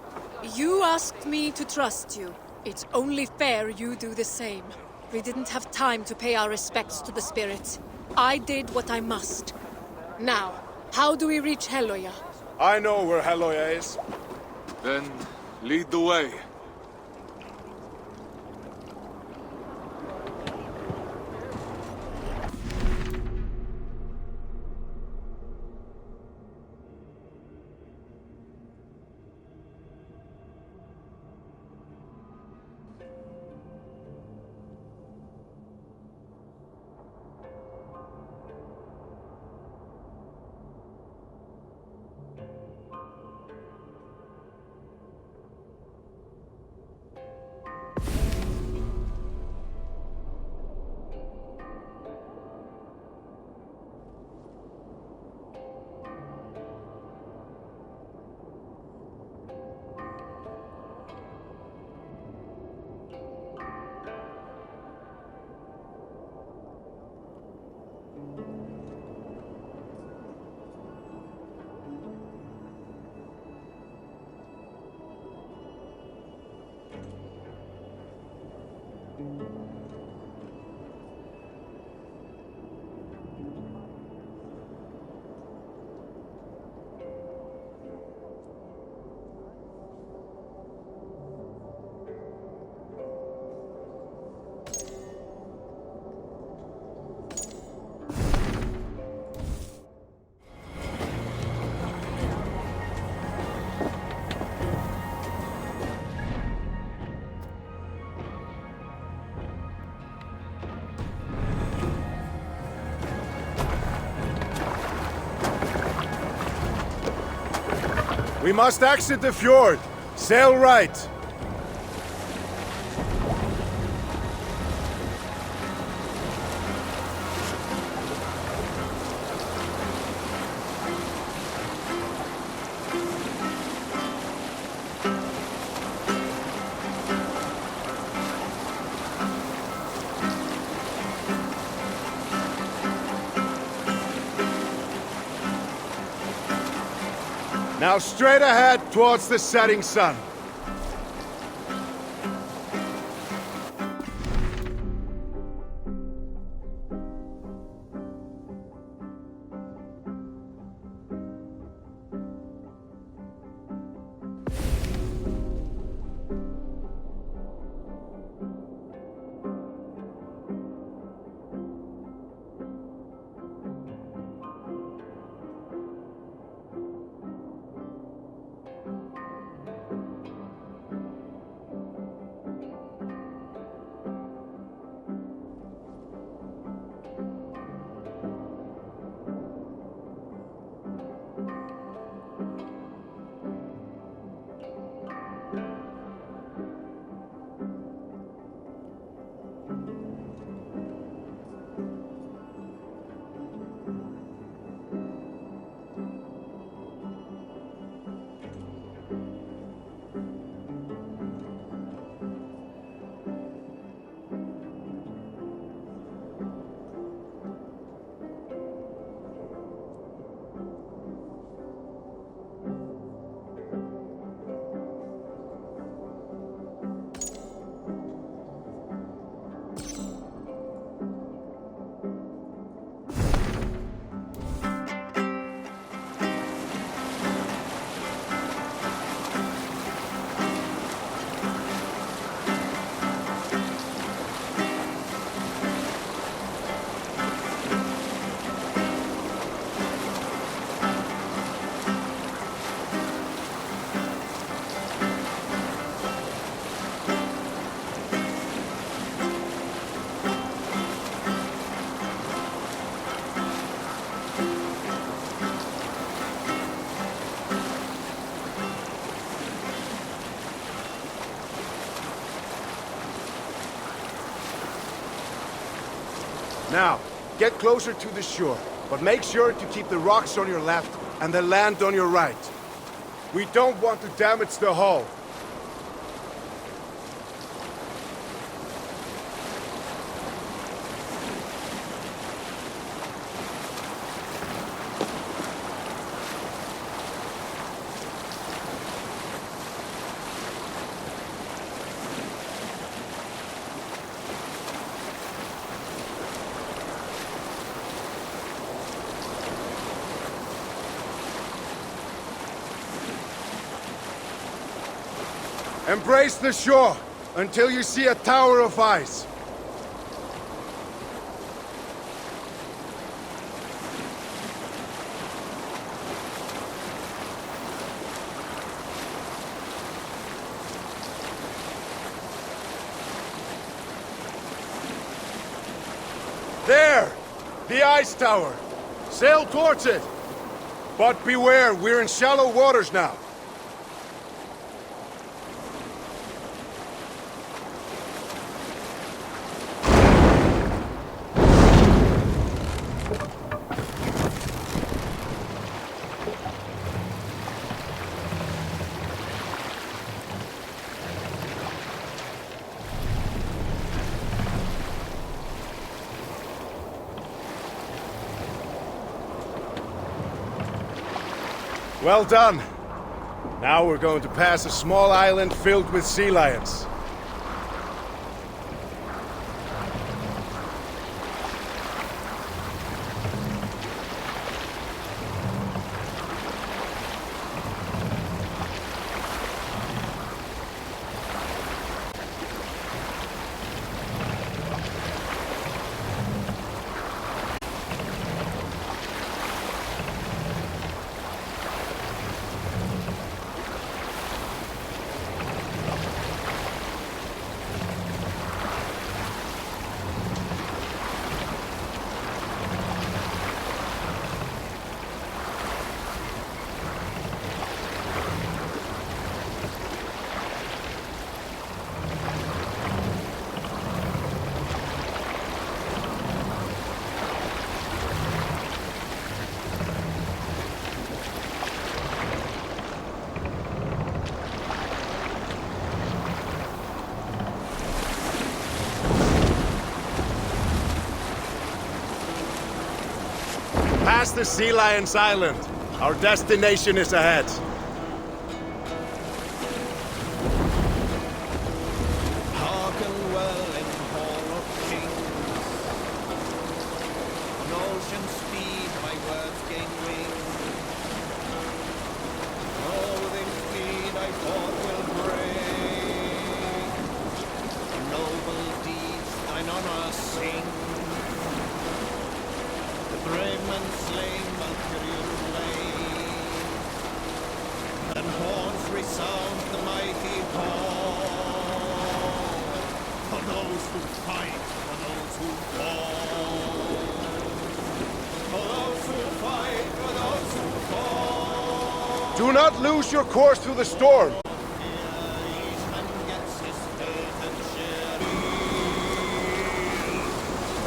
You asked me to trust you. It's only fair you do the same. We didn't have time to pay our respects to the spirits. I did what I must. Now, how do we reach Helloya? I know where Helloya is. Then, lead the way. We must exit the fjord. Sail right. Now straight ahead towards the setting sun. Now, get closer to the shore, but make sure to keep the rocks on your left and the land on your right. We don't want to damage the hull. Embrace the shore until you see a tower of ice. There! The ice tower! Sail towards it! But beware, we're in shallow waters now. Well done. Now we're going to pass a small island filled with sea lions. Past the Sea Lions Island. Our destination is ahead. Hearken well in Hall of Kings. On ocean speed my words gain wings. Loathing speed I thought will bring. Noble deeds thine honor sing. Brave men slain, Valkyrie slain, and horns resound the mighty call. For those who fight, for those who fall. For those who fight, for those who fall. Do not lose your course through the storm. Each man gets his fate and share.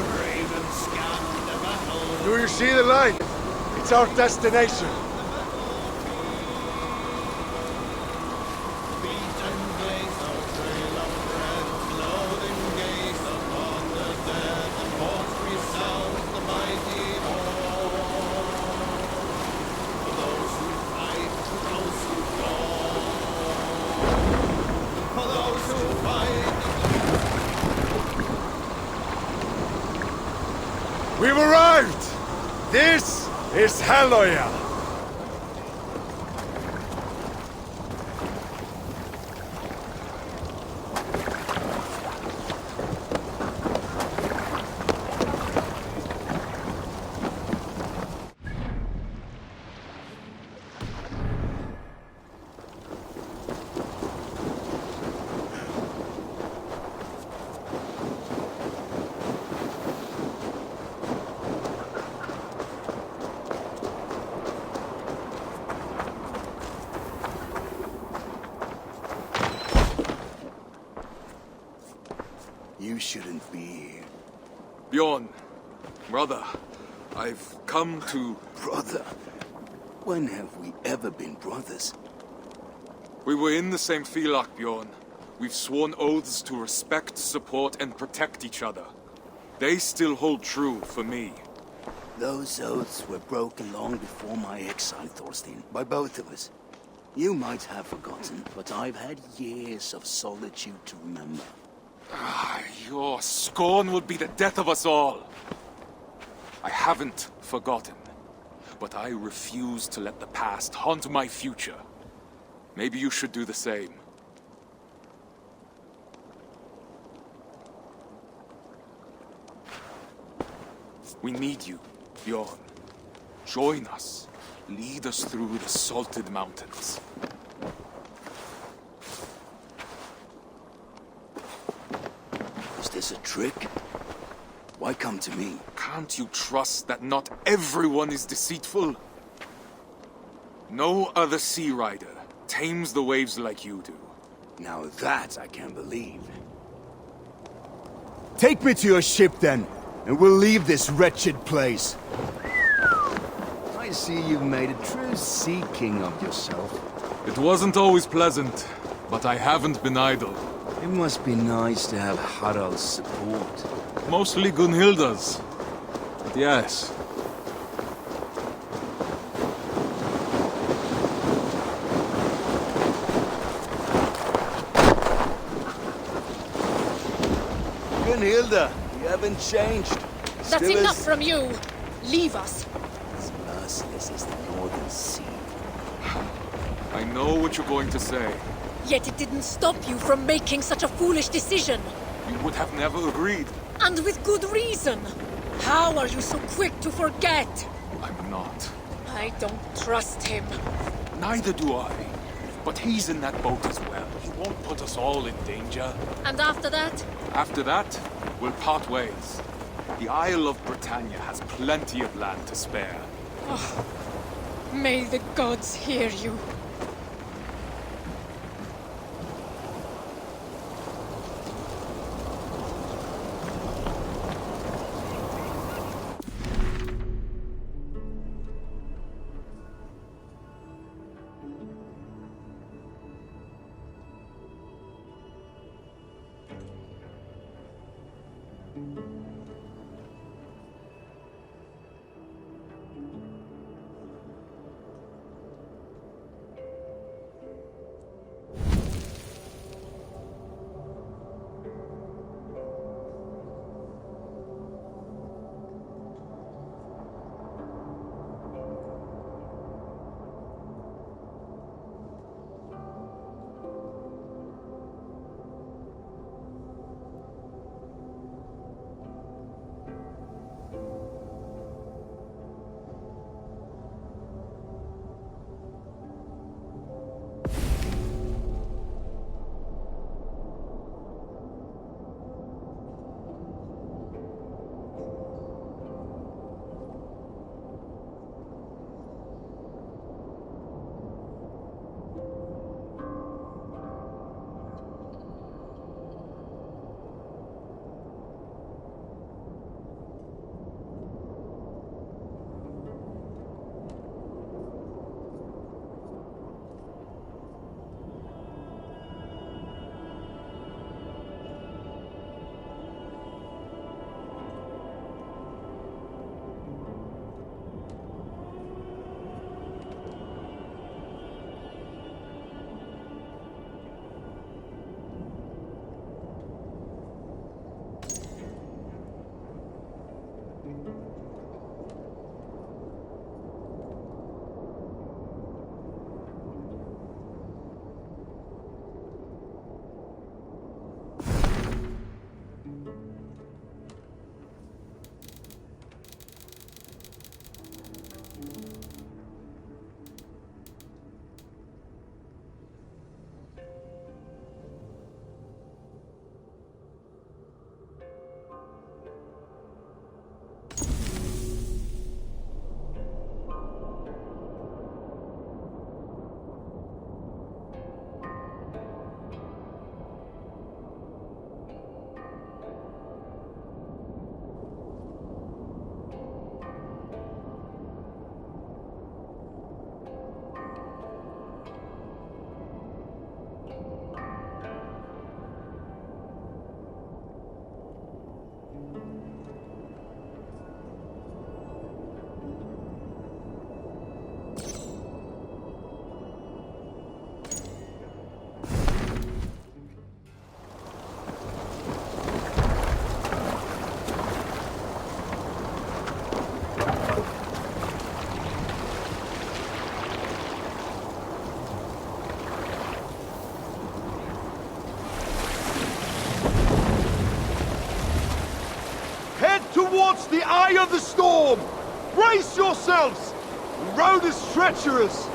Brave and scan the battle. Do you see the light? It's our destination. Beat and blaze our trail of red, loathing gaze upon the dead, and horns resound the mighty call. For those who fight, for those who fall. For those who fight. We've arrived! This is Haloya! You shouldn't be here. Bjorn, Brother, I've come to... Brother? When have we ever been brothers? We were in the same Filak, Bjorn. We've sworn oaths to respect, support, and protect each other. They still hold true for me. Those oaths were broken long before my exile, Thorstein, by both of us. You might have forgotten, but I've had years of solitude to remember. Your scorn would be the death of us all. I haven't forgotten, but I refuse to let the past haunt my future. Maybe you should do the same. We need you, Bjorn. Join us. Lead us through the salted mountains. Is this a trick? Why come to me? Can't you trust that not everyone is deceitful? No other sea rider tames the waves like you do. Now that I can believe. Take me to your ship then, and we'll leave this wretched place. I see you've made a true sea king of yourself. It wasn't always pleasant, but I haven't been idle. It must be nice to have Harald's support. Mostly Gunhilda's. But yes. Gunhilda, you haven't changed. That's Still enough as- from you! Leave us! As merciless as the Northern Sea. I know what you're going to say. Yet it didn't stop you from making such a foolish decision. You would have never agreed. And with good reason. How are you so quick to forget? I'm not. I don't trust him. Neither do I. But he's in that boat as well. He won't put us all in danger. And after that? After that, we'll part ways. The Isle of Britannia has plenty of land to spare. May the gods hear you. towards the eye of the storm! Brace yourselves! The road is treacherous!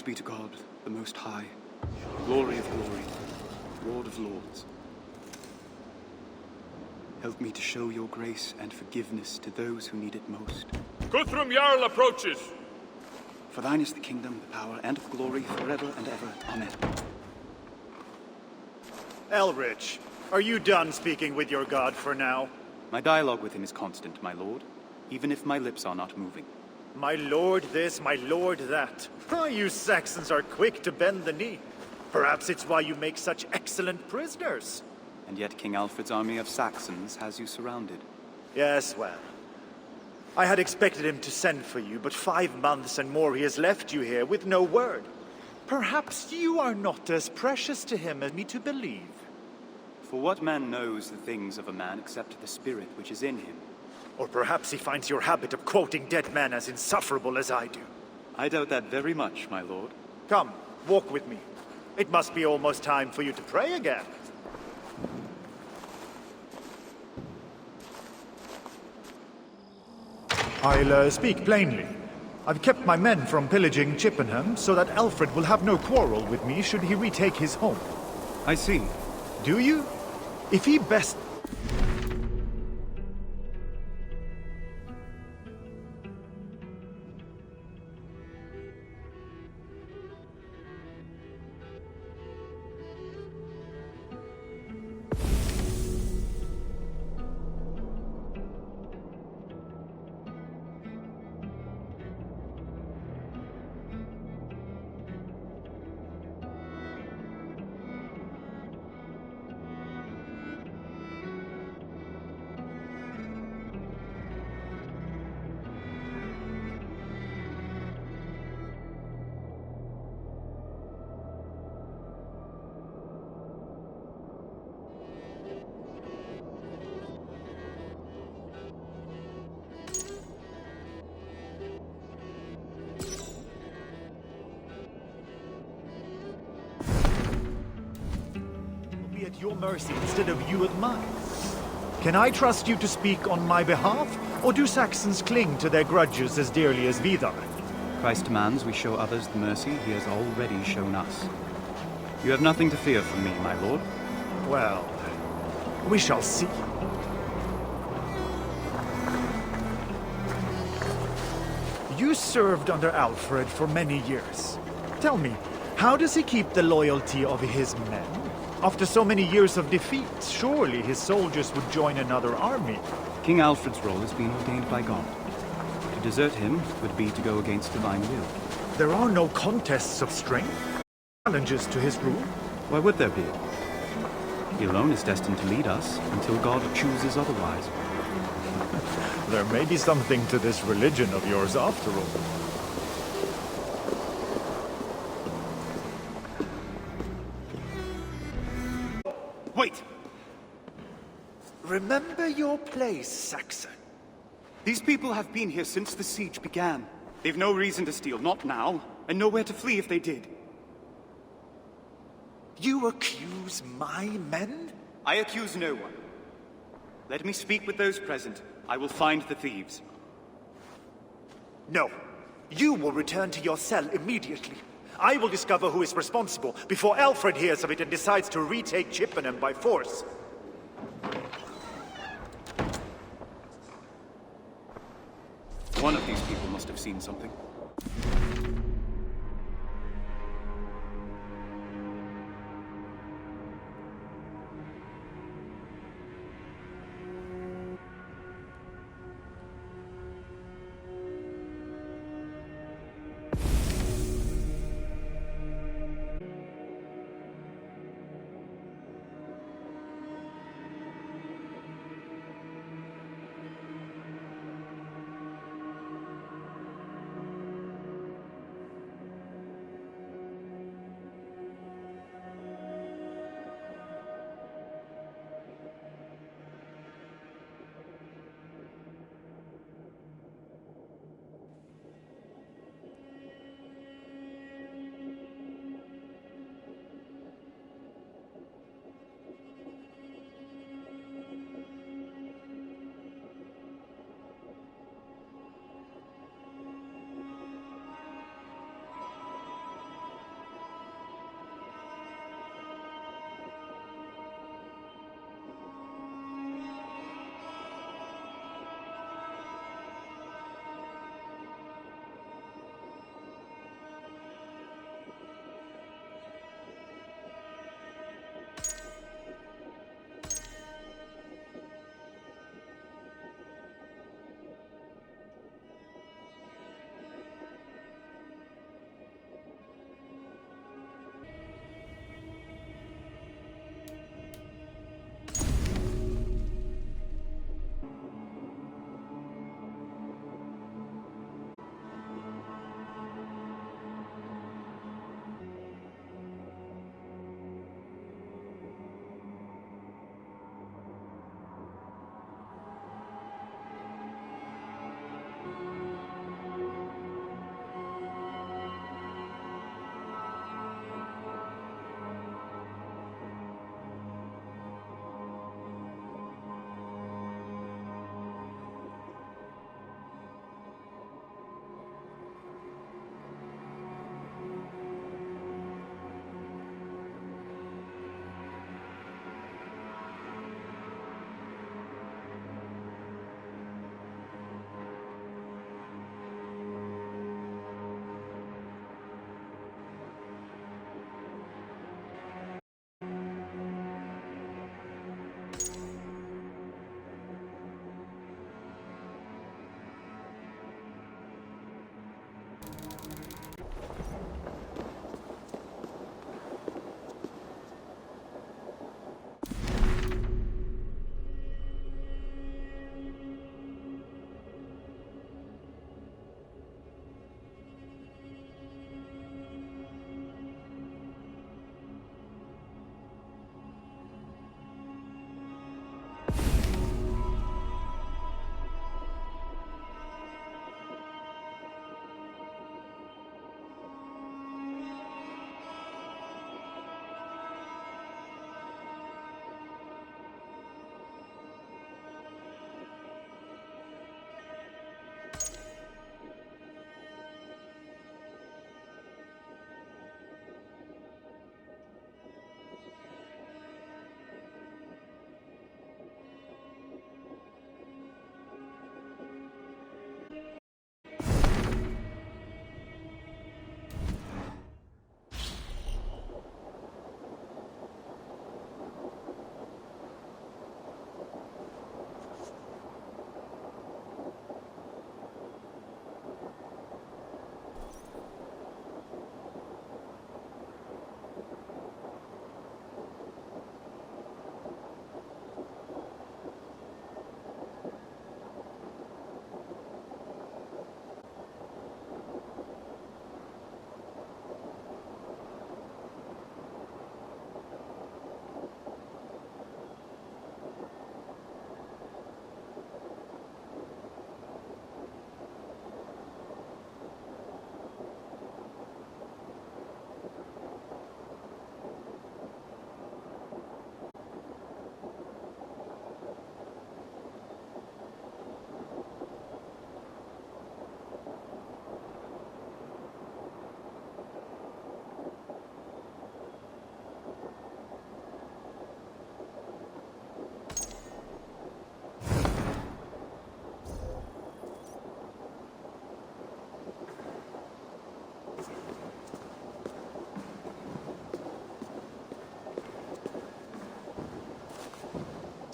Be to God, the Most High, glory of glory, Lord of lords. Help me to show your grace and forgiveness to those who need it most. Guthrum Jarl approaches! For thine is the kingdom, the power, and of glory forever and ever. Amen. Elrich, are you done speaking with your god for now? My dialogue with him is constant, my lord, even if my lips are not moving. My lord this, my lord that. You Saxons are quick to bend the knee. Perhaps it's why you make such excellent prisoners. And yet King Alfred's army of Saxons has you surrounded. Yes, well. I had expected him to send for you, but 5 months and more he has left you here with no word. Perhaps you are not as precious to him as me to believe. For what man knows the things of a man except the spirit which is in him? Or perhaps he finds your habit of quoting dead men as insufferable as I do. I doubt that very much, my lord. Come, walk with me. It must be almost time for you to pray again. I'll speak plainly. I've kept my men from pillaging Chippenham so that Alfred will have no quarrel with me should he retake his home. I see. Do you? If he best... At your mercy instead of you at mine. Can I trust you to speak on my behalf, or do Saxons cling to their grudges as dearly as Vidar? Christ demands we show others the mercy he has already shown us. You have nothing to fear from me, my lord. Well, we shall see. You served under Alfred for many years. Tell me, how does he keep the loyalty of his men? After so many years of defeat, surely his soldiers would join another army. King Alfred's role has been ordained by God. To desert him would be to go against divine will. There are no contests of strength, challenges to his rule. Why would there be? He alone is destined to lead us until God chooses otherwise. There may be something to this religion of yours after all. Wait! Remember your place, Saxon. These people have been here since the siege began. They've no reason to steal, not now, and nowhere to flee if they did. You accuse my men? I accuse no one. Let me speak with those present. I will find the thieves. No. You will return to your cell immediately. I will discover who is responsible before Alfred hears of it and decides to retake Chippenham by force. One of these people must have seen something.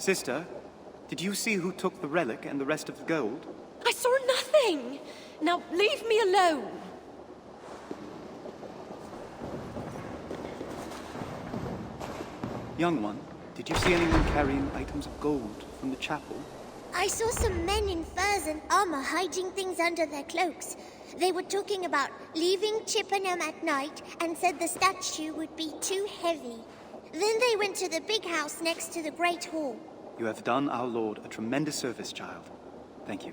Sister, did you see who took the relic and the rest of the gold? I saw nothing! Now leave me alone! Young one, did you see anyone carrying items of gold from the chapel? I saw some men in furs and armor hiding things under their cloaks. They were talking about leaving Chippenham at night and said the statue would be too heavy. Then they went to the big house next to the Great Hall. You have done our lord a tremendous service, child. Thank you.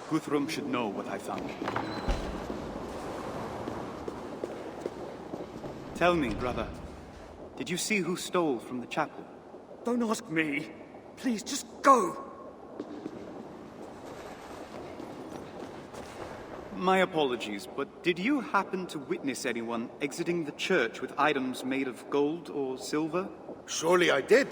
Guthrum should know what I found. Tell me, brother, did you see who stole from the chapel? Don't ask me. Please, just go. My apologies, but did you happen to witness anyone exiting the church with items made of gold or silver? Surely I did.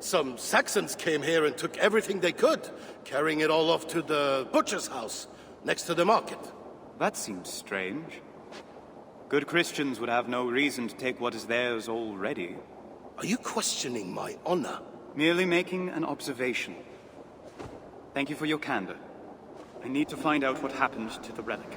Some Saxons came here and took everything they could, carrying it all off to the butcher's house, next to the market. That seems strange. Good Christians would have no reason to take what is theirs already. Are you questioning my honor? Merely making an observation. Thank you for your candor. I need to find out what happened to the relic.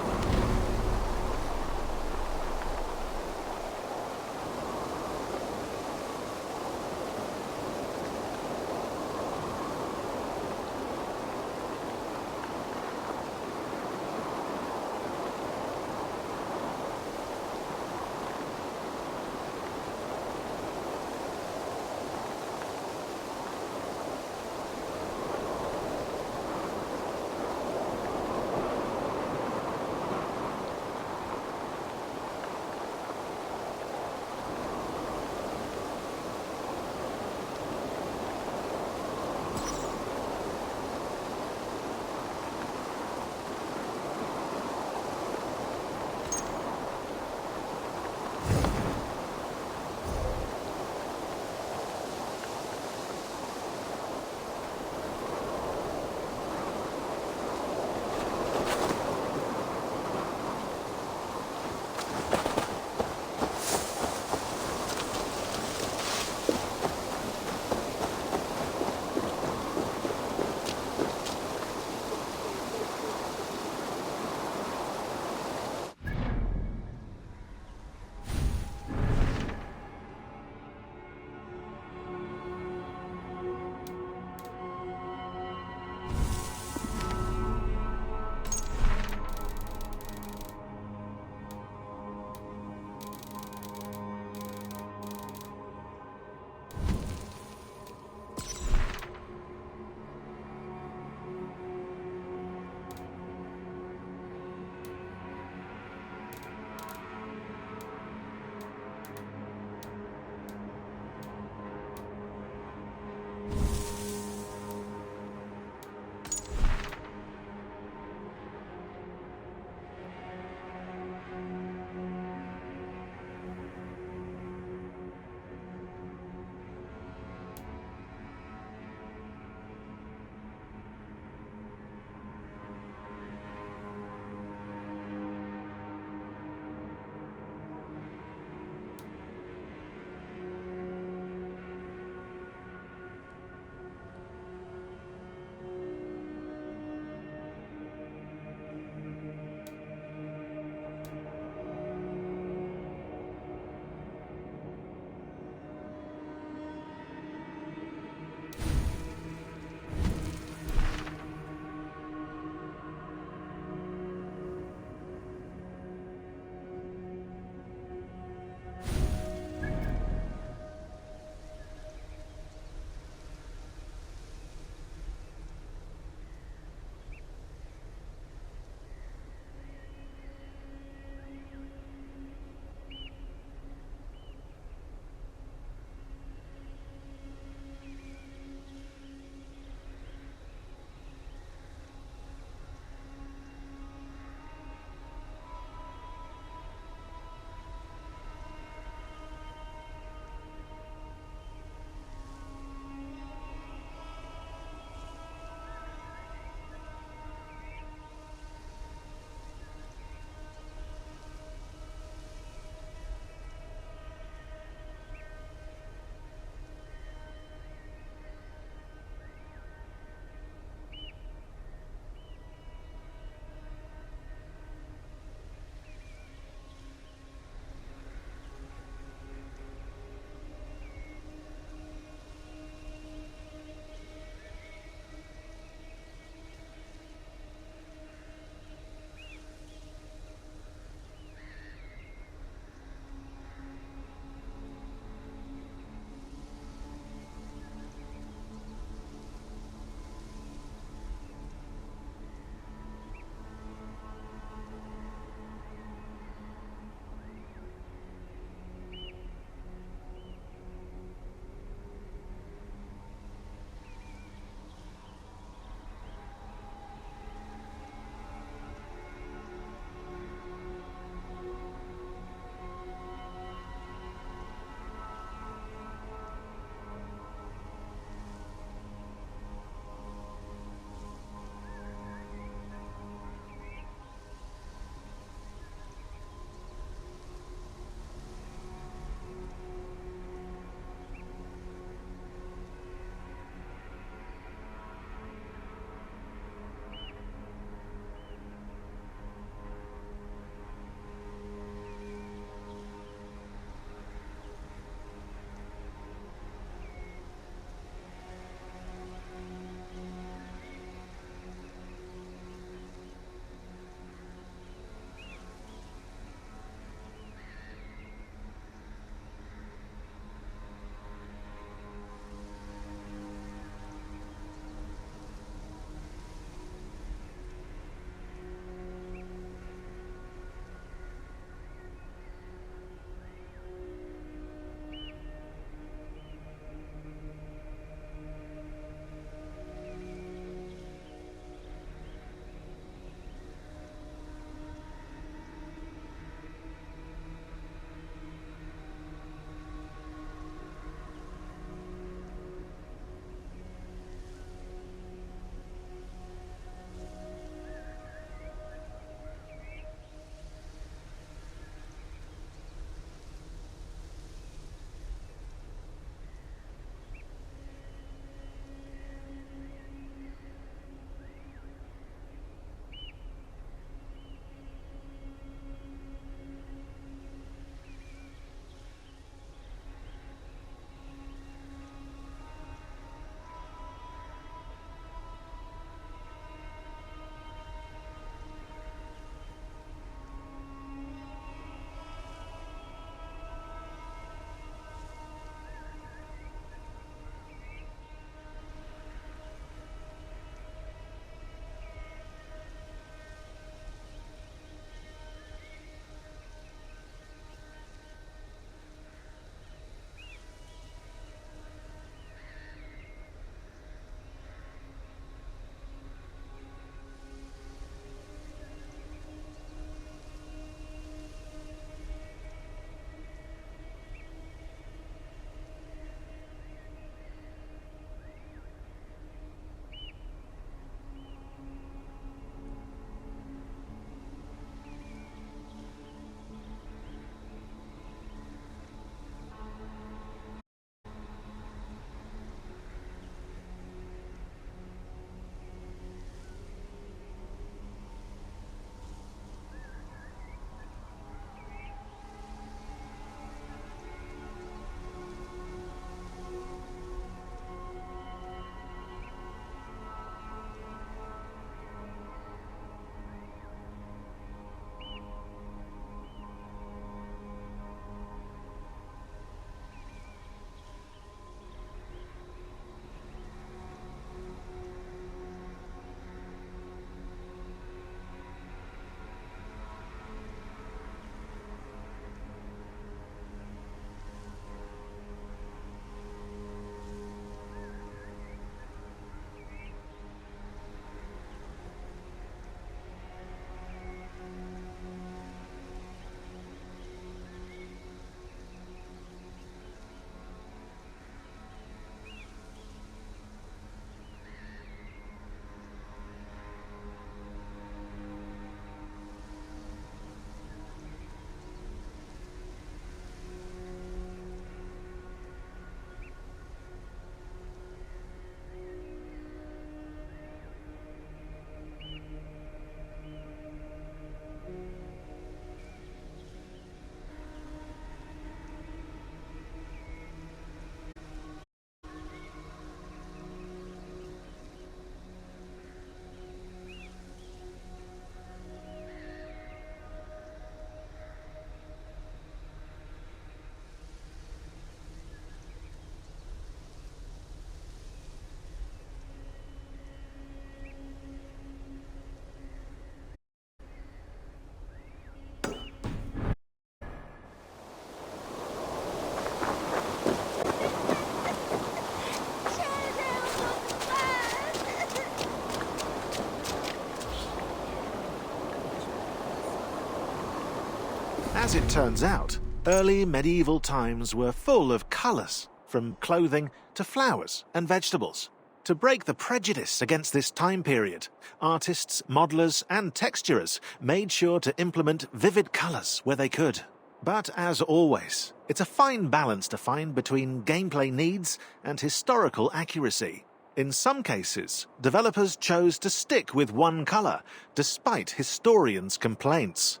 As it turns out, early medieval times were full of colours, from clothing to flowers and vegetables. To break the prejudice against this time period, artists, modelers and texturers made sure to implement vivid colours where they could. But as always, it's a fine balance to find between gameplay needs and historical accuracy. In some cases, developers chose to stick with one colour, despite historians' complaints.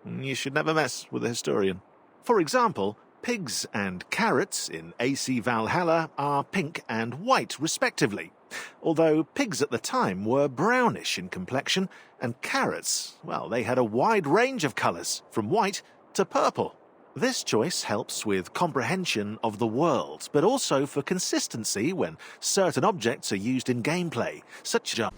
You should never mess with a historian. For example, pigs and carrots in AC Valhalla are pink and white respectively, although pigs at the time were brownish in complexion, and carrots, well, they had a wide range of colours, from white to purple. This choice helps with comprehension of the world, but also for consistency when certain objects are used in gameplay, such as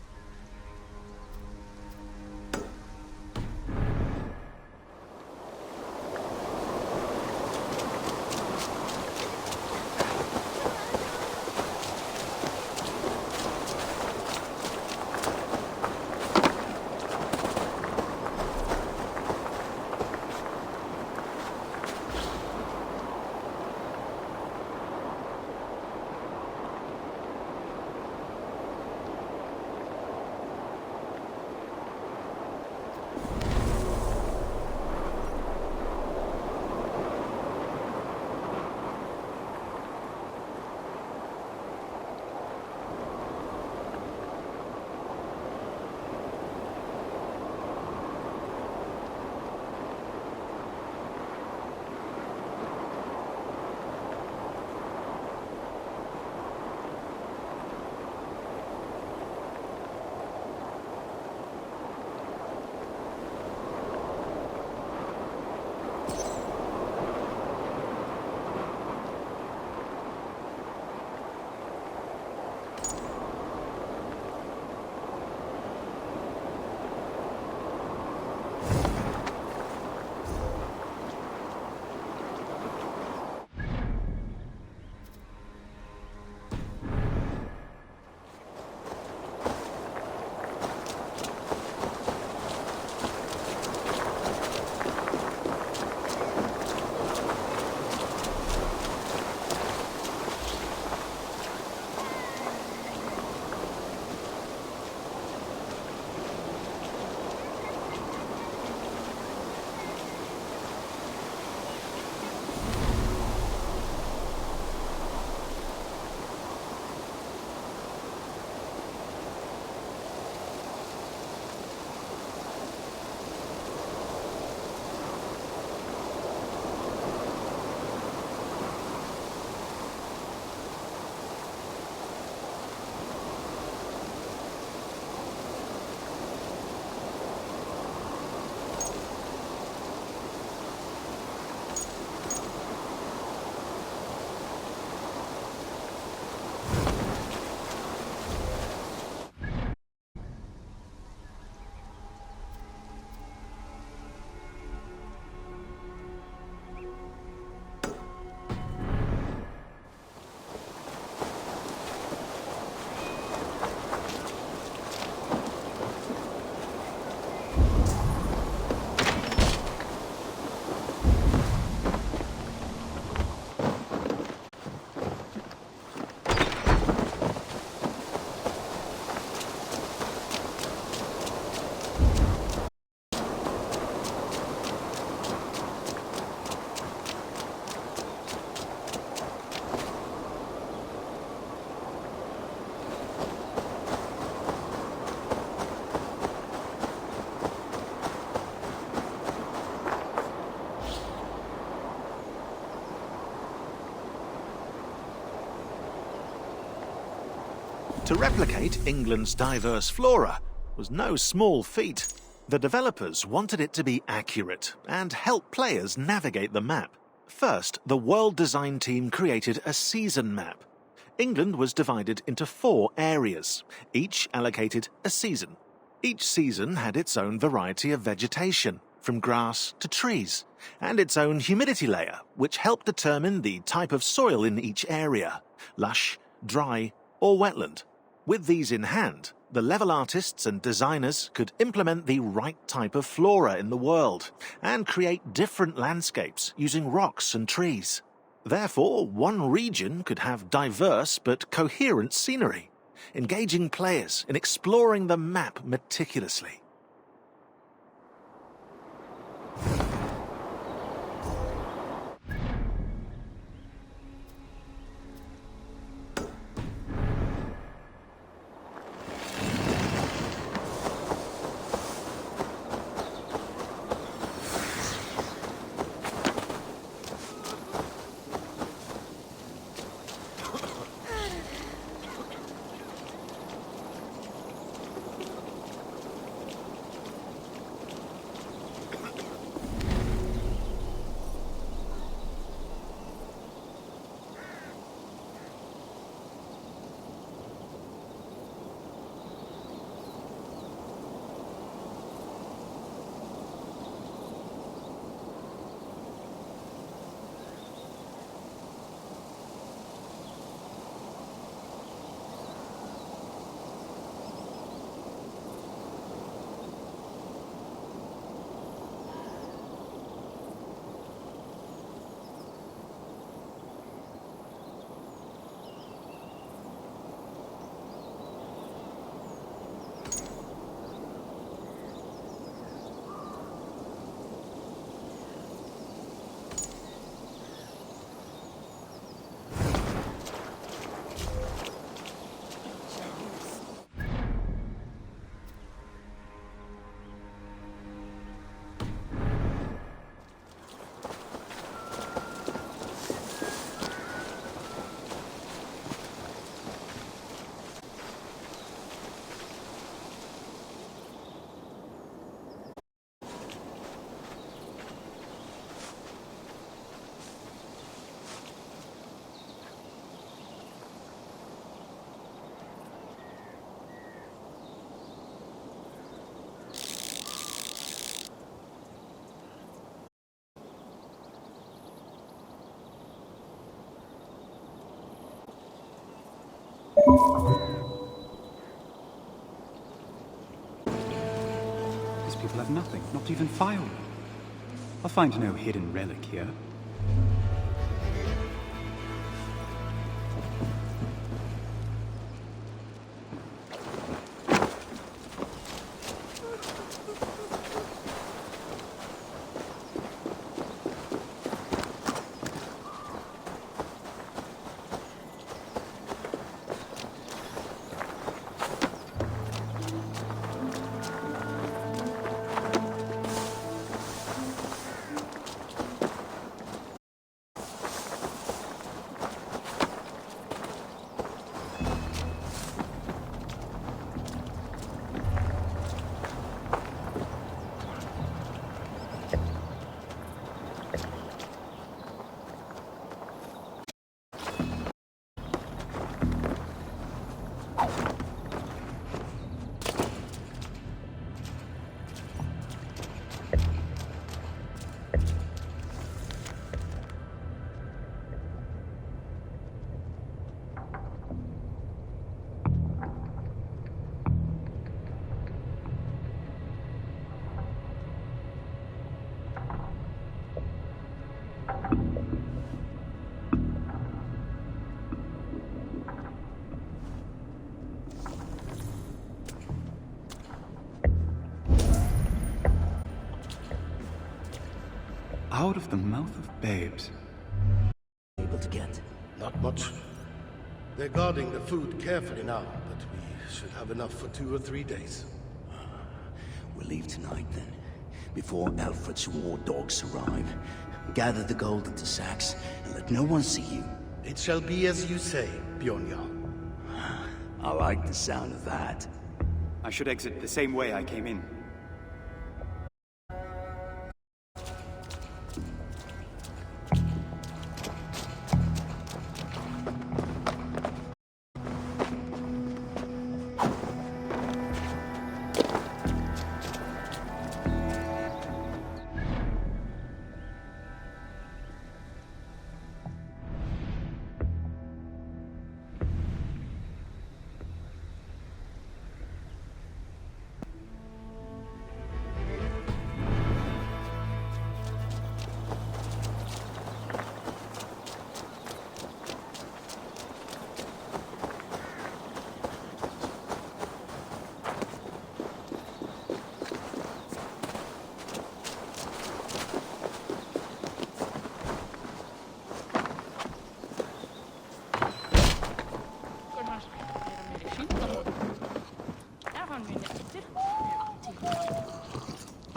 To replicate England's diverse flora was no small feat. The developers wanted it to be accurate and help players navigate the map. First, the world design team created a season map. England was divided into 4 areas, each allocated a season. Each season had its own variety of vegetation, from grass to trees, and its own humidity layer, which helped determine the type of soil in each area, lush, dry, or wetland. With these in hand, The level artists and designers could implement the right type of flora in the world and create different landscapes using rocks and trees. Therefore, one region could have diverse but coherent scenery, engaging players in exploring the map meticulously. These people have nothing, not even firewood. I'll find no hidden relic here. Out of the mouth of babes. Able to get? Not much. They're guarding the food carefully now, but we should have enough for 2 or 3 days. We'll leave tonight then, before Alfred's war dogs arrive. Gather the gold into sacks, and let no one see you. It shall be as you say, Bjornjarl. I like the sound of that. I should exit the same way I came in.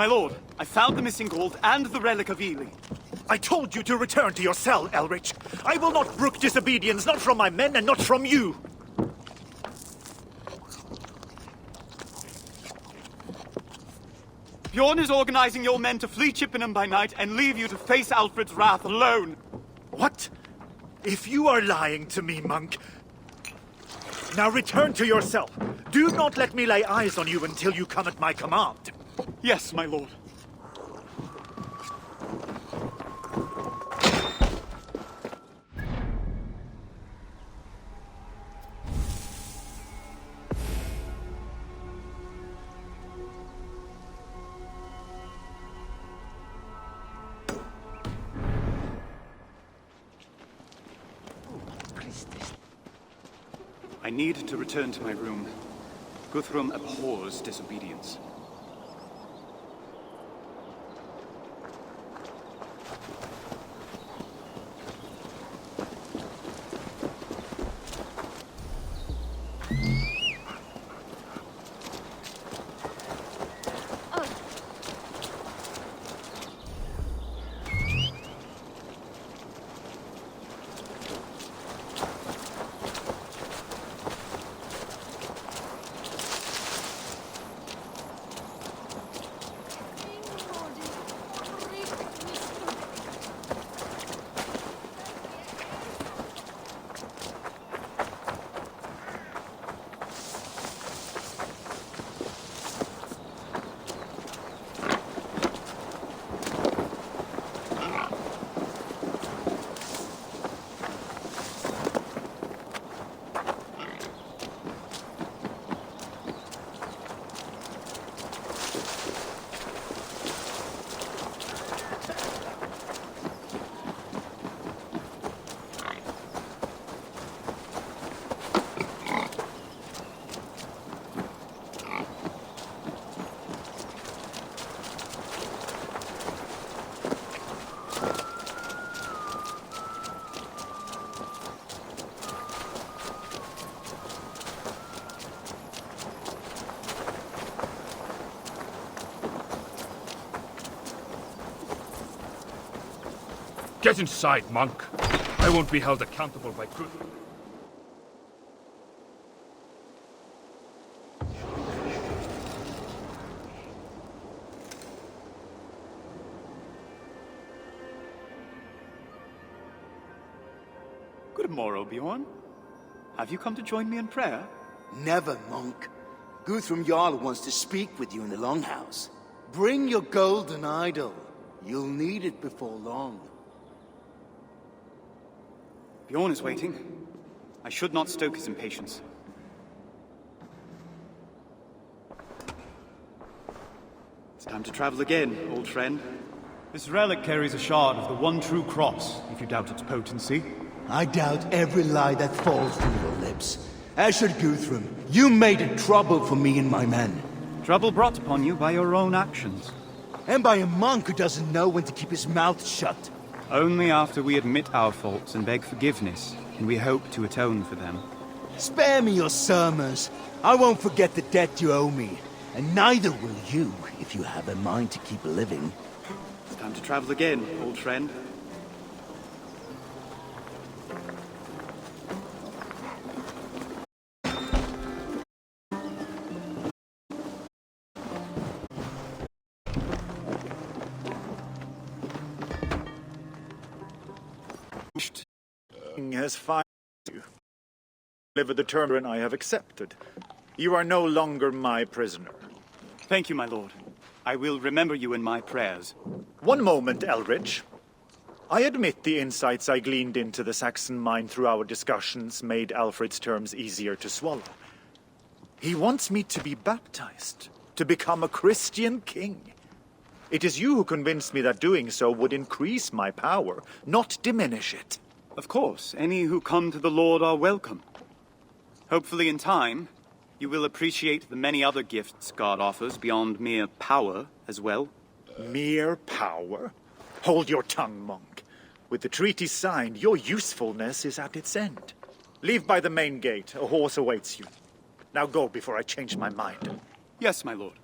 My lord, I found the missing gold and the relic of Ely. I told you to return to your cell, Elrich. I will not brook disobedience, not from my men and not from you. Bjorn is organizing your men to flee Chippenham by night and leave you to face Alfred's wrath alone. What? If you are lying to me, monk... Now return to yourself. Do not let me lay eyes on you until you come at my command. Yes, my lord. I need to return to my room. Guthrum abhors disobedience. Get inside, monk. I won't be held accountable by Guthrum. Good morrow, Bjorn. Have you come to join me in prayer? Never, monk. Guthrum Jarl wants to speak with you in the Longhouse. Bring your golden idol. You'll need it before long. Bjorn is waiting. I should not stoke his impatience. It's time to travel again, old friend. This relic carries a shard of the one true cross, if you doubt its potency. I doubt every lie that falls from your lips. As should Guthrum. You made it trouble for me and my men. Trouble brought upon you by your own actions. And by a monk who doesn't know when to keep his mouth shut. Only after we admit our faults and beg forgiveness can we hope to atone for them. Spare me your sermons. I won't forget the debt you owe me. And neither will you, if you have a mind to keep living. It's time to travel again, old friend. Has fired you. Deliver the term I have accepted. You are no longer my prisoner. Thank you, my lord. I will remember you in my prayers. One moment, Elrich. I admit the insights I gleaned into the Saxon mind through our discussions made Alfred's terms easier to swallow. He wants me to be baptized, to become a Christian king. It is you who convinced me that doing so would increase my power, not diminish it. Of course, any who come to the Lord are welcome. Hopefully in time, you will appreciate the many other gifts God offers beyond mere power as well. Mere power? Hold your tongue, monk. With the treaty signed, your usefulness is at its end. Leave by the main gate. A horse awaits you. Now go before I change my mind. Yes, my lord.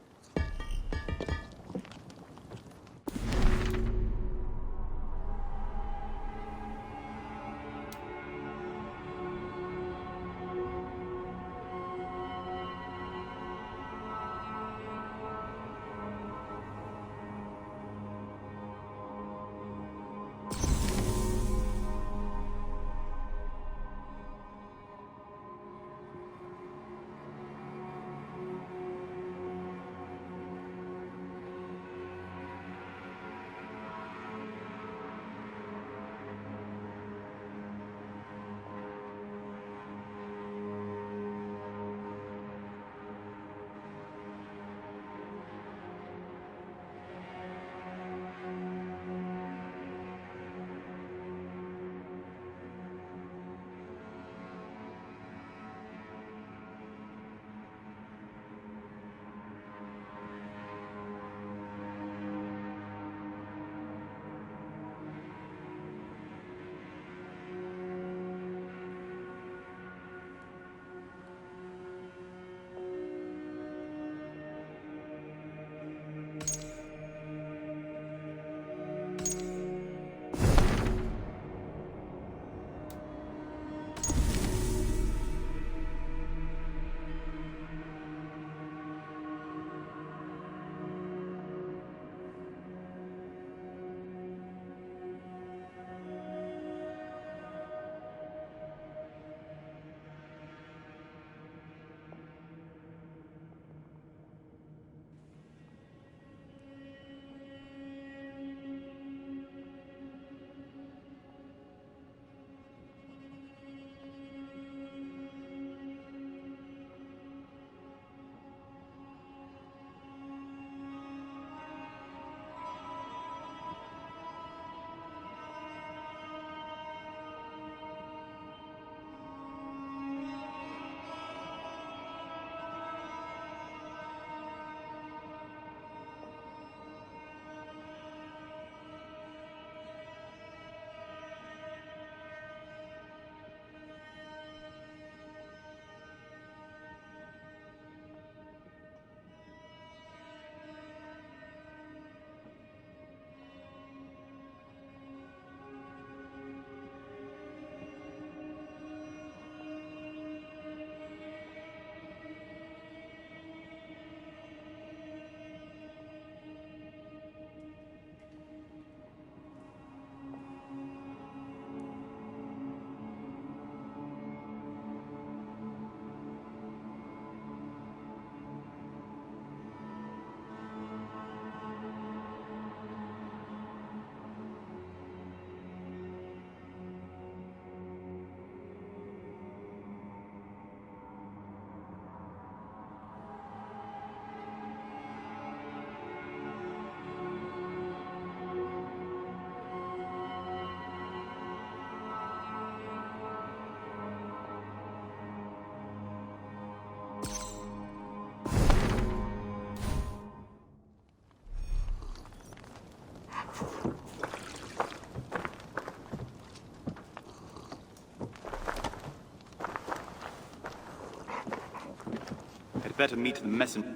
better meet the messenger.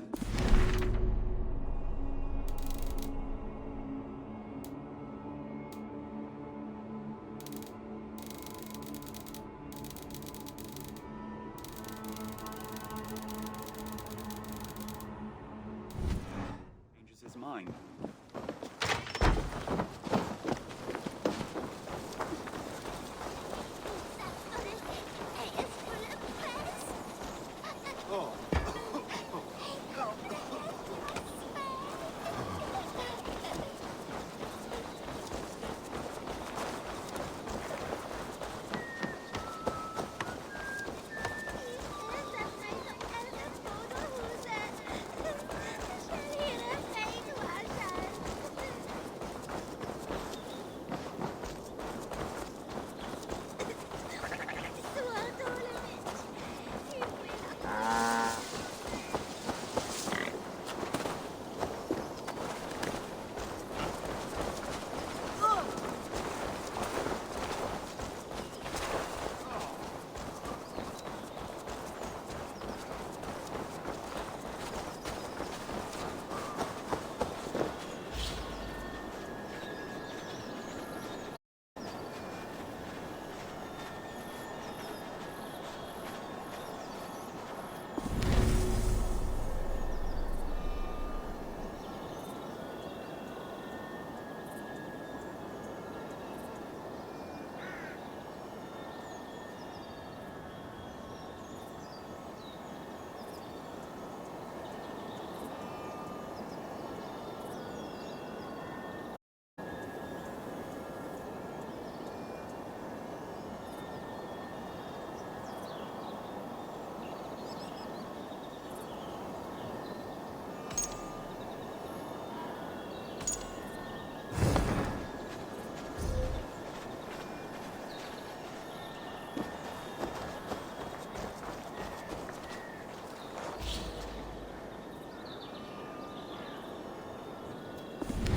Changes his mind.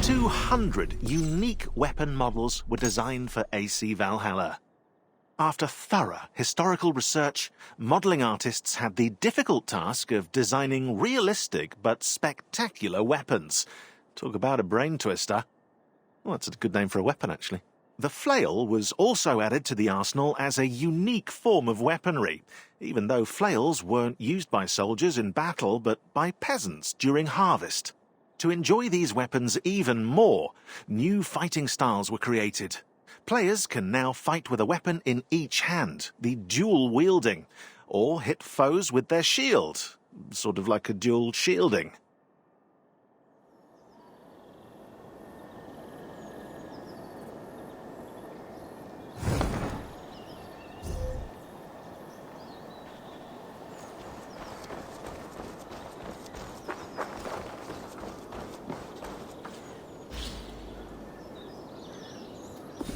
"200 unique weapon models were designed for AC Valhalla. After thorough historical research, modelling artists had the difficult task of designing realistic but spectacular weapons. Talk about a brain twister. Well, that's a good name for a weapon, actually. The flail was also added to the arsenal as a unique form of weaponry, even though flails weren't used by soldiers in battle but by peasants during harvest. To enjoy these weapons even more, new fighting styles were created. Players can now fight with a weapon in each hand, the dual wielding, or hit foes with their shield, sort of like a dual shielding.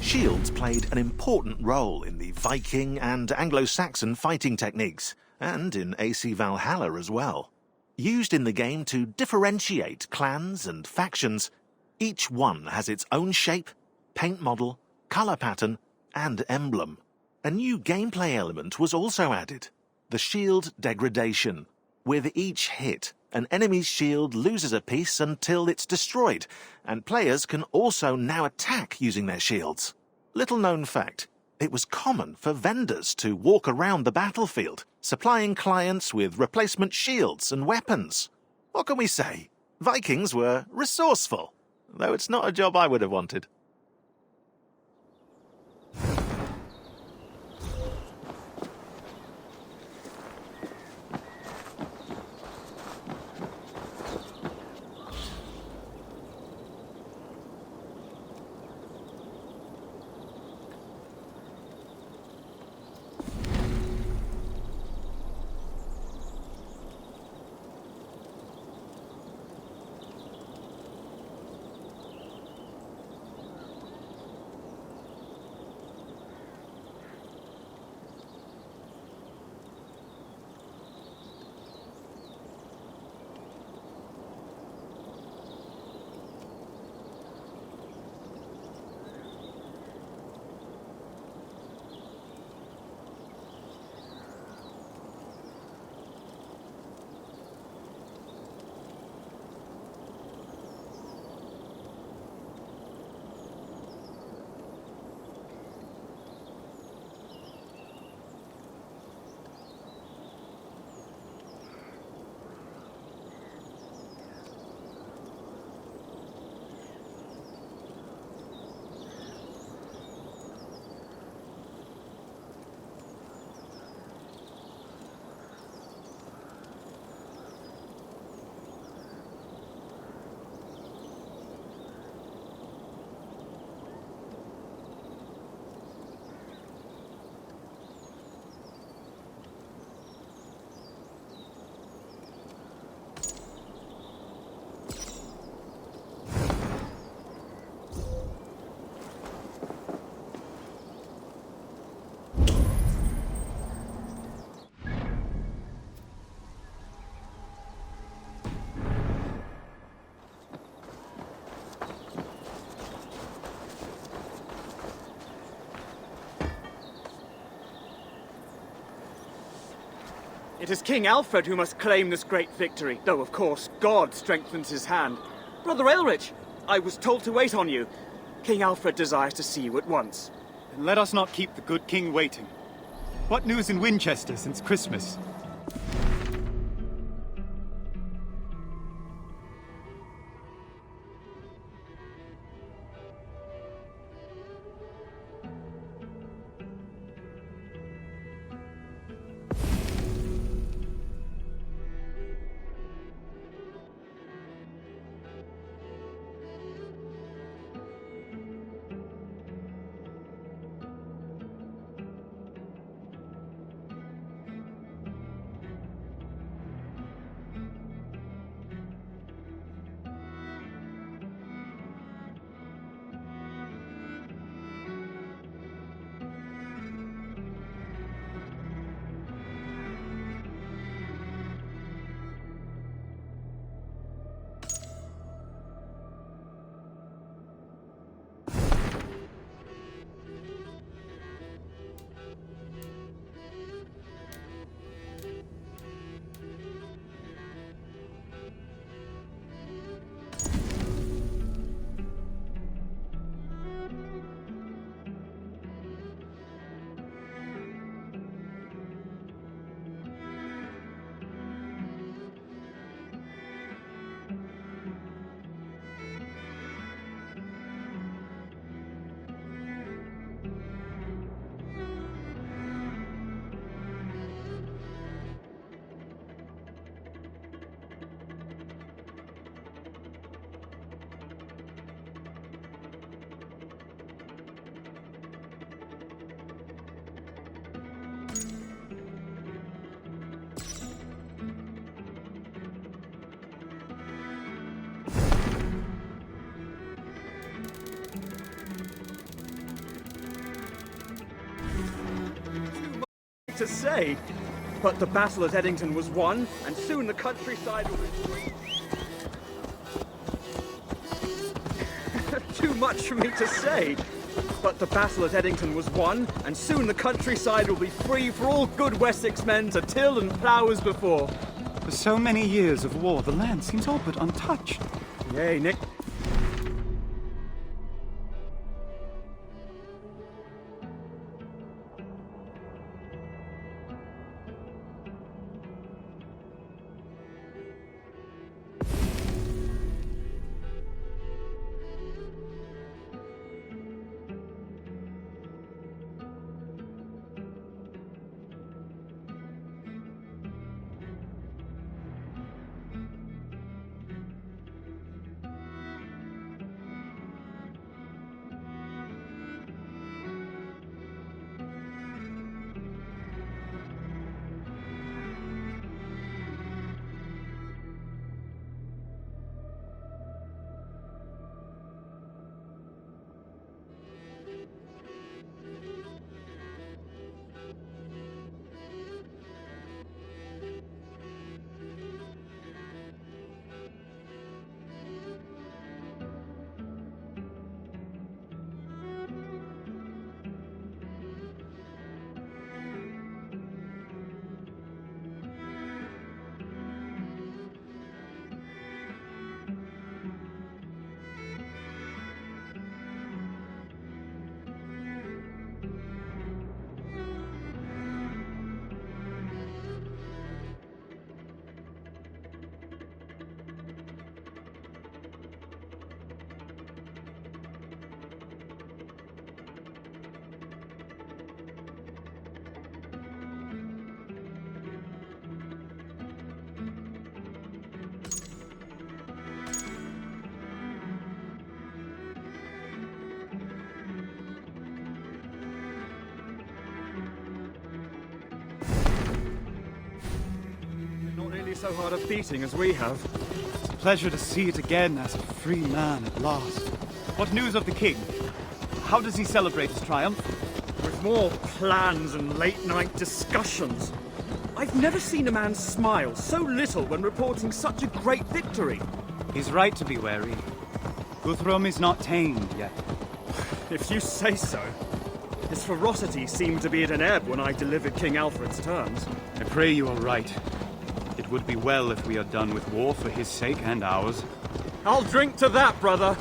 Shields played an important role in the Viking and Anglo-Saxon fighting techniques, and in AC Valhalla as well. Used in the game to differentiate clans and factions, each one has its own shape, paint model, colour pattern, and emblem. A new gameplay element was also added, the shield degradation. With each hit, an enemy's shield loses a piece until it's destroyed, and players can also now attack using their shields. Little known fact, it was common for vendors to walk around the battlefield, supplying clients with replacement shields and weapons. What can we say? Vikings were resourceful, though it's not a job I would have wanted. It is King Alfred who must claim this great victory, though of course God strengthens his hand. Brother Aelrich, I was told to wait on you. King Alfred desires to see you at once. And let us not keep the good king waiting. What news in Winchester since Christmas? To say, but the battle at Eddington was won, and soon the countryside will be free. Too much for me to say, but the battle at Eddington was won, and soon the countryside will be free for all good Wessex men to till and plough as before. For so many years of war, the land seems all but untouched. Yea, Nick. So hard at beating as we have. It's a pleasure to see it again as a free man at last. What news of the king? How does he celebrate his triumph? With more plans and late-night discussions. I've never seen a man smile so little when reporting such a great victory. He's right to be wary. Guthrum is not tamed yet. If you say so. His ferocity seemed to be at an ebb when I delivered King Alfred's terms. I pray you are right. It would be well if we are done with war for his sake and ours. I'll drink to that, brother.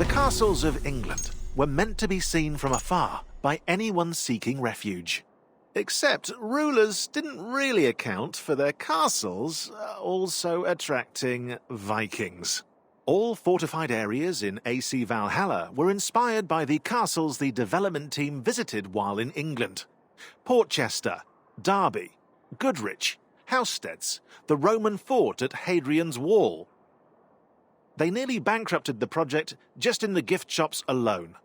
The castles of England were meant to be seen from afar by anyone seeking refuge. Except rulers didn't really account for their castles also attracting Vikings. All fortified areas in AC Valhalla were inspired by the castles the development team visited while in England. Portchester, Derby, Goodrich, Housesteads, the Roman fort at Hadrian's Wall. They nearly bankrupted the project just in the gift shops alone.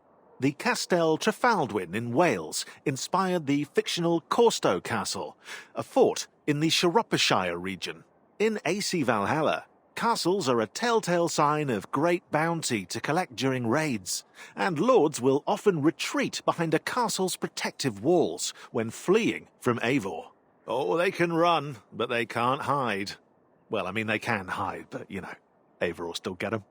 The Castell Trefaldwyn in Wales inspired the fictional Corstow Castle, a fort in the Shropshire region. In AC Valhalla, castles are a telltale sign of great bounty to collect during raids, and lords will often retreat behind a castle's protective walls when fleeing from Eivor. Oh, they can run, but they can't hide. Well, I mean, they can hide, but, you know, Eivor will still get them.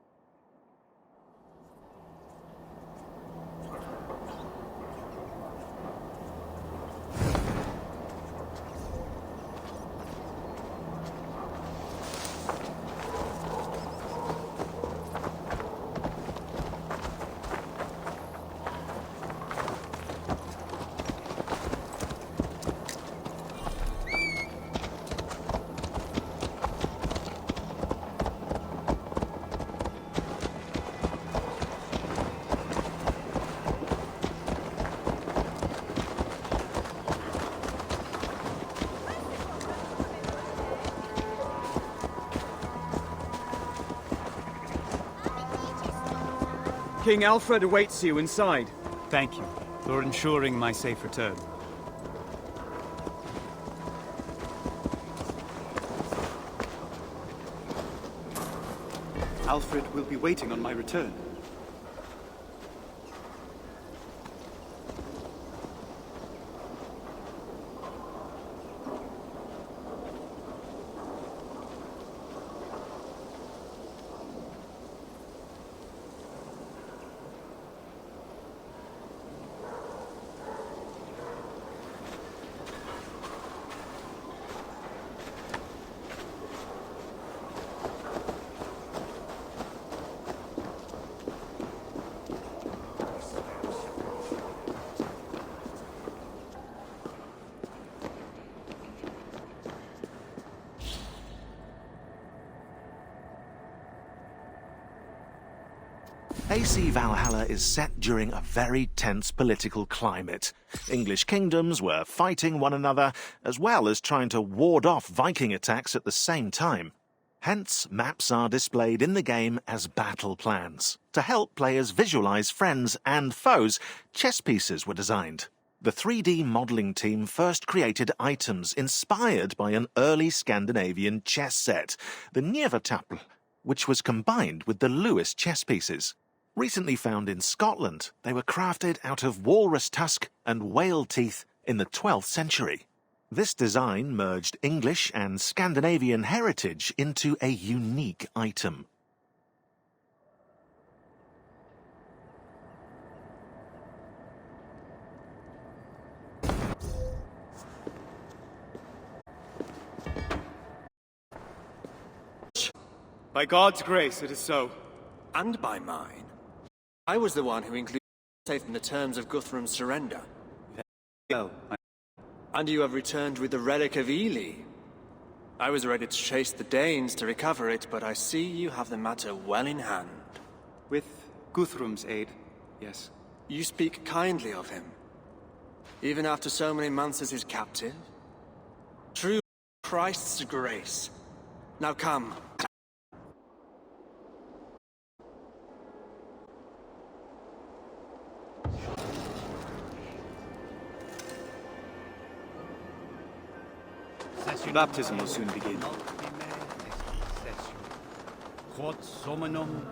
King Alfred awaits you inside. Thank you for ensuring my safe return. Alfred will be waiting on my return. AC Valhalla is set during a very tense political climate. English kingdoms were fighting one another, as well as trying to ward off Viking attacks at the same time. Hence, maps are displayed in the game as battle plans. To help players visualize friends and foes, chess pieces were designed. The 3D modeling team first created items inspired by an early Scandinavian chess set, the Njevertapel, which was combined with the Lewis chess pieces. Recently found in Scotland, they were crafted out of walrus tusk and whale teeth in the 12th century. This design merged English and Scandinavian heritage into a unique item. By God's grace, it is so. And by mine. I was the one who included safe in the terms of Guthrum's surrender. Well, And you have returned with the relic of Ely. I was ready to chase the Danes to recover it, but I see you have the matter well in hand. with Guthrum's aid, yes. You speak kindly of him. Even after so many months as his captive? True Christ's grace. Now come. Baptism will soon begin. Quod somenum.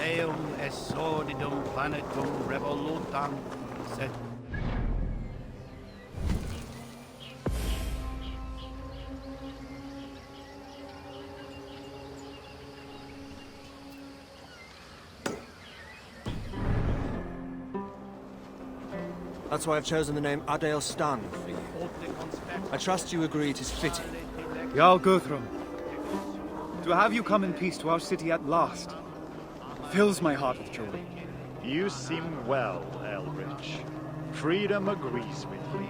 eum es sordidum planetum revolutam sed That's why I've chosen the name Adel Stan for you. I trust you agree it is fitting. Jarl Guthrum, to have you come in peace to our city at last fills my heart with joy. You seem well, Elrich. Freedom agrees with me.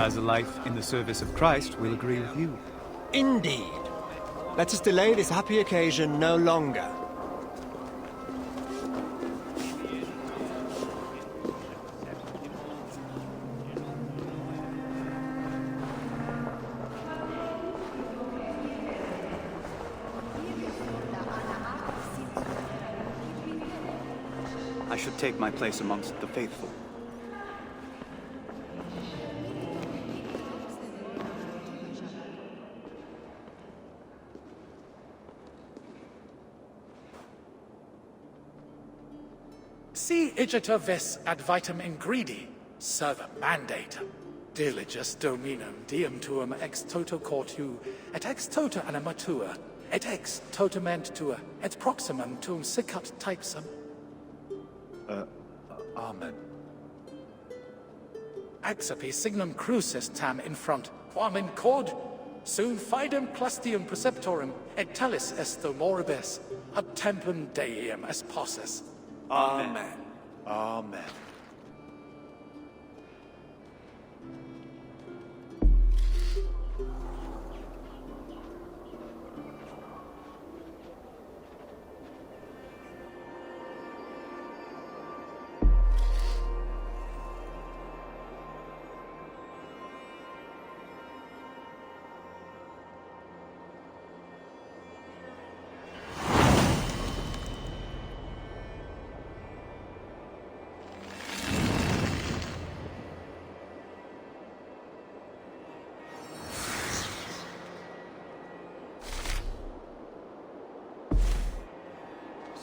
As a life in the service of Christ will agree with you. Indeed. Let us delay this happy occasion no longer. I should take my place amongst the faithful. Si igita vis ad vitam ingredi, serva mandatum. Diligus dominum diem tuum ex toto cortu, et ex tota animatua, et ex totement tua, et proximum tuum sicut typsum. Amen. Axapi signum crucis tam in front, quam in cord, sum fidem plastium preceptorum, et talis est moribus, ad tempum Deum es possis. Amen. Amen.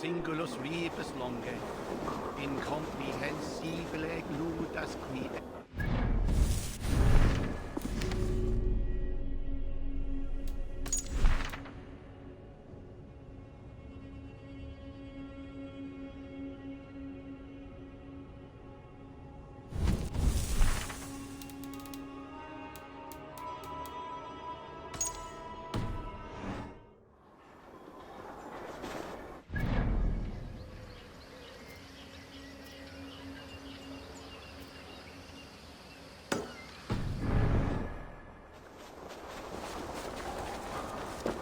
singulus rebus longe, incomprehensibile gludas qui.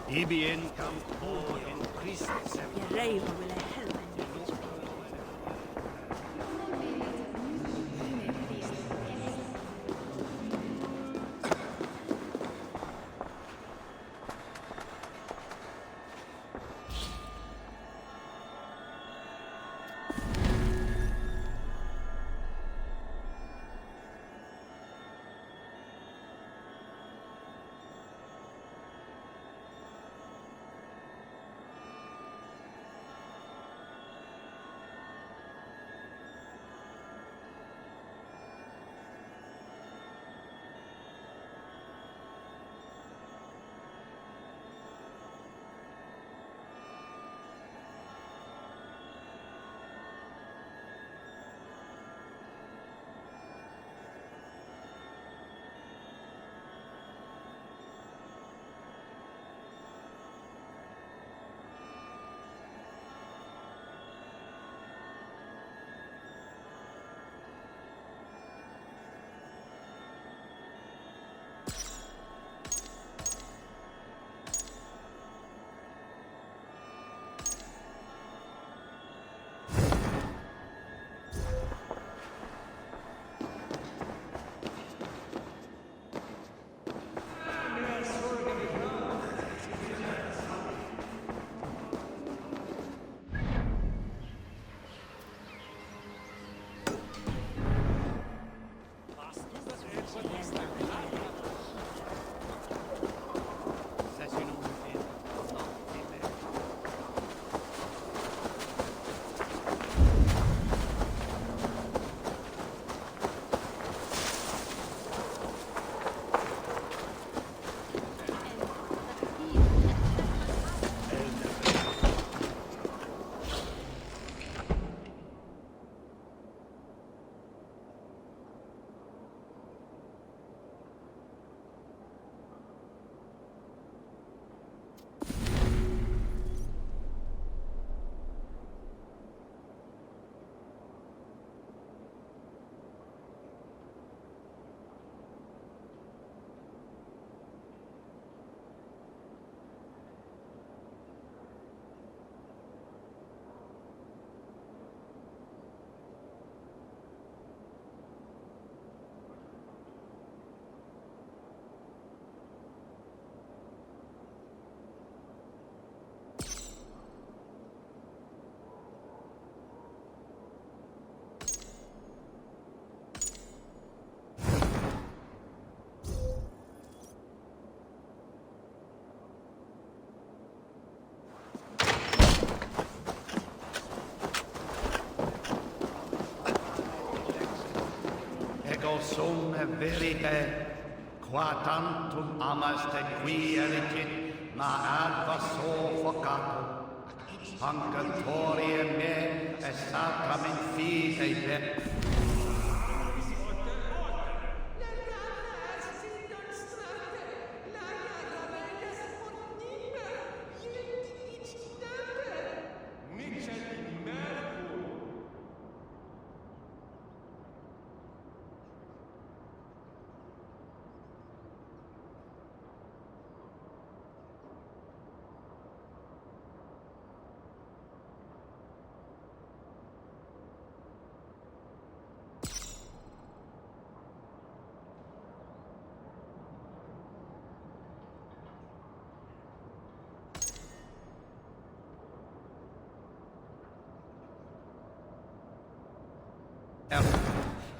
Ibien cam in Christus. ego sum verite, qua tantum amas te qui elegit, ma adva so focato. Pancatorie me, et sacrament fide de.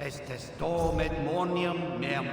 Estes domet monium meum.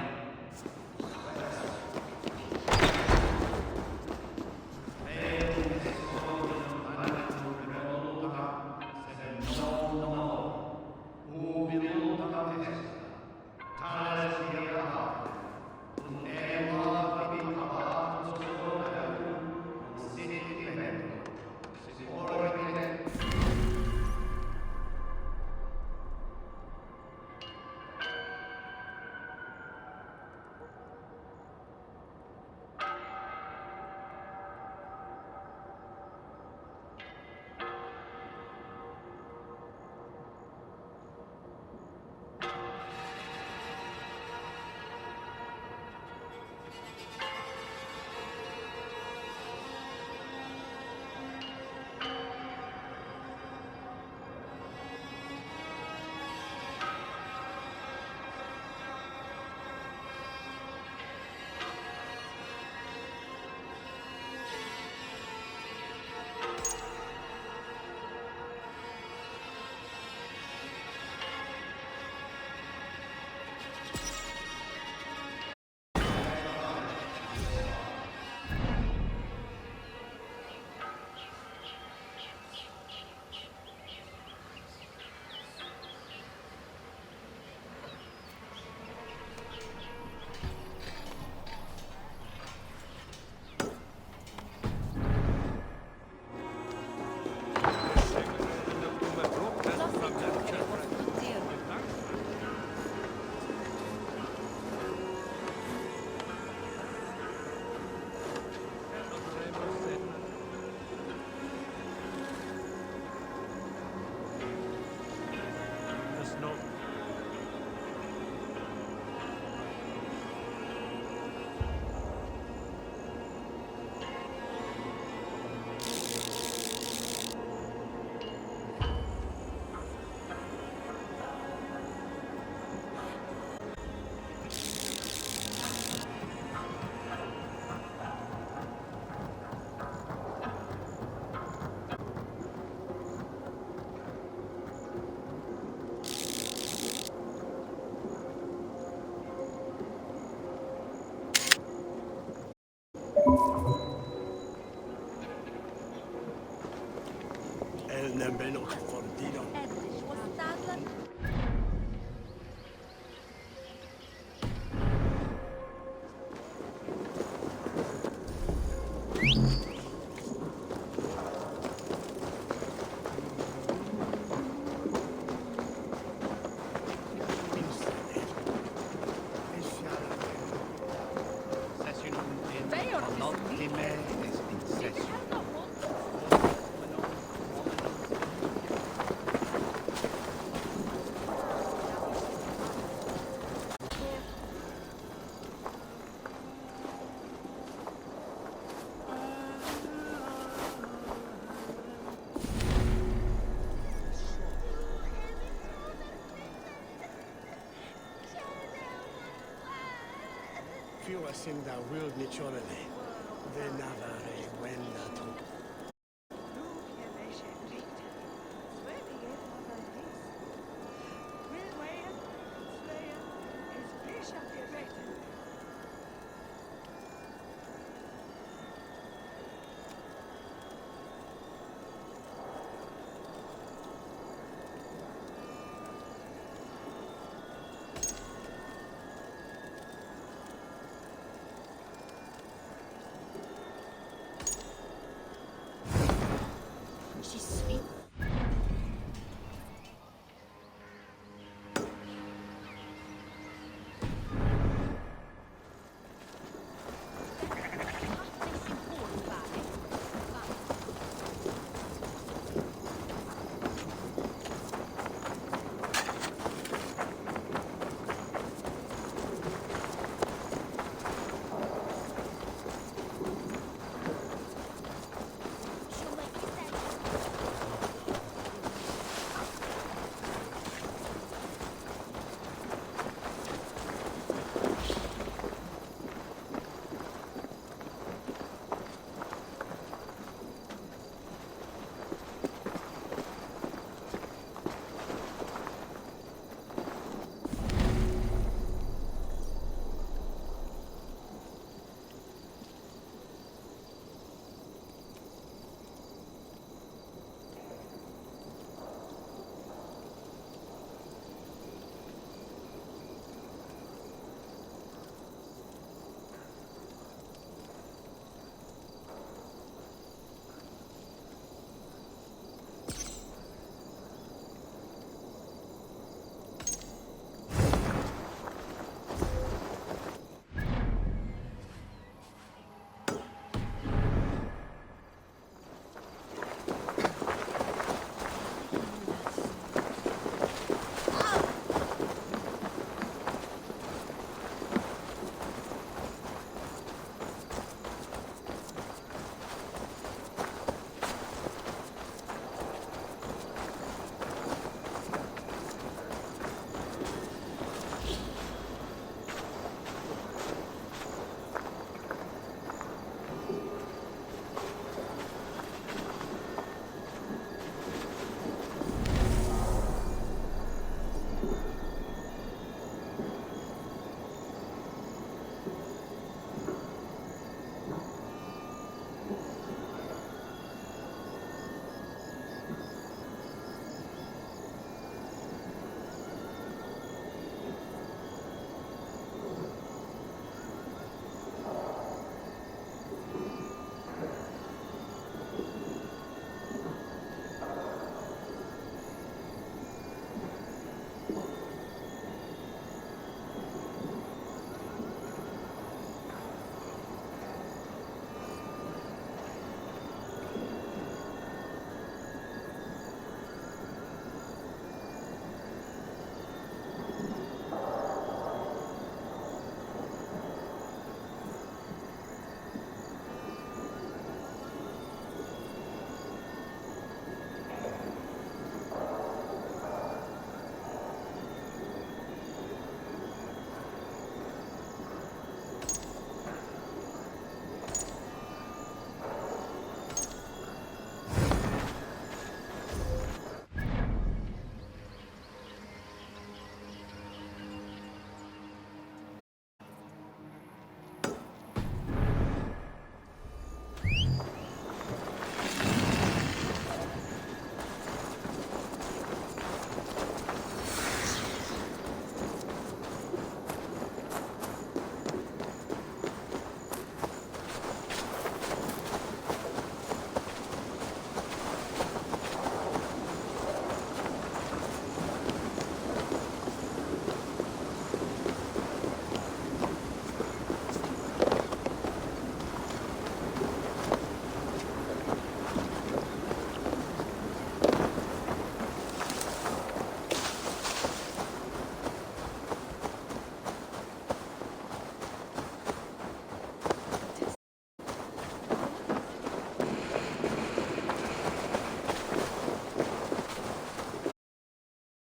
El nemmeno fortino. Più essenda wild nichorele, venavare wendato.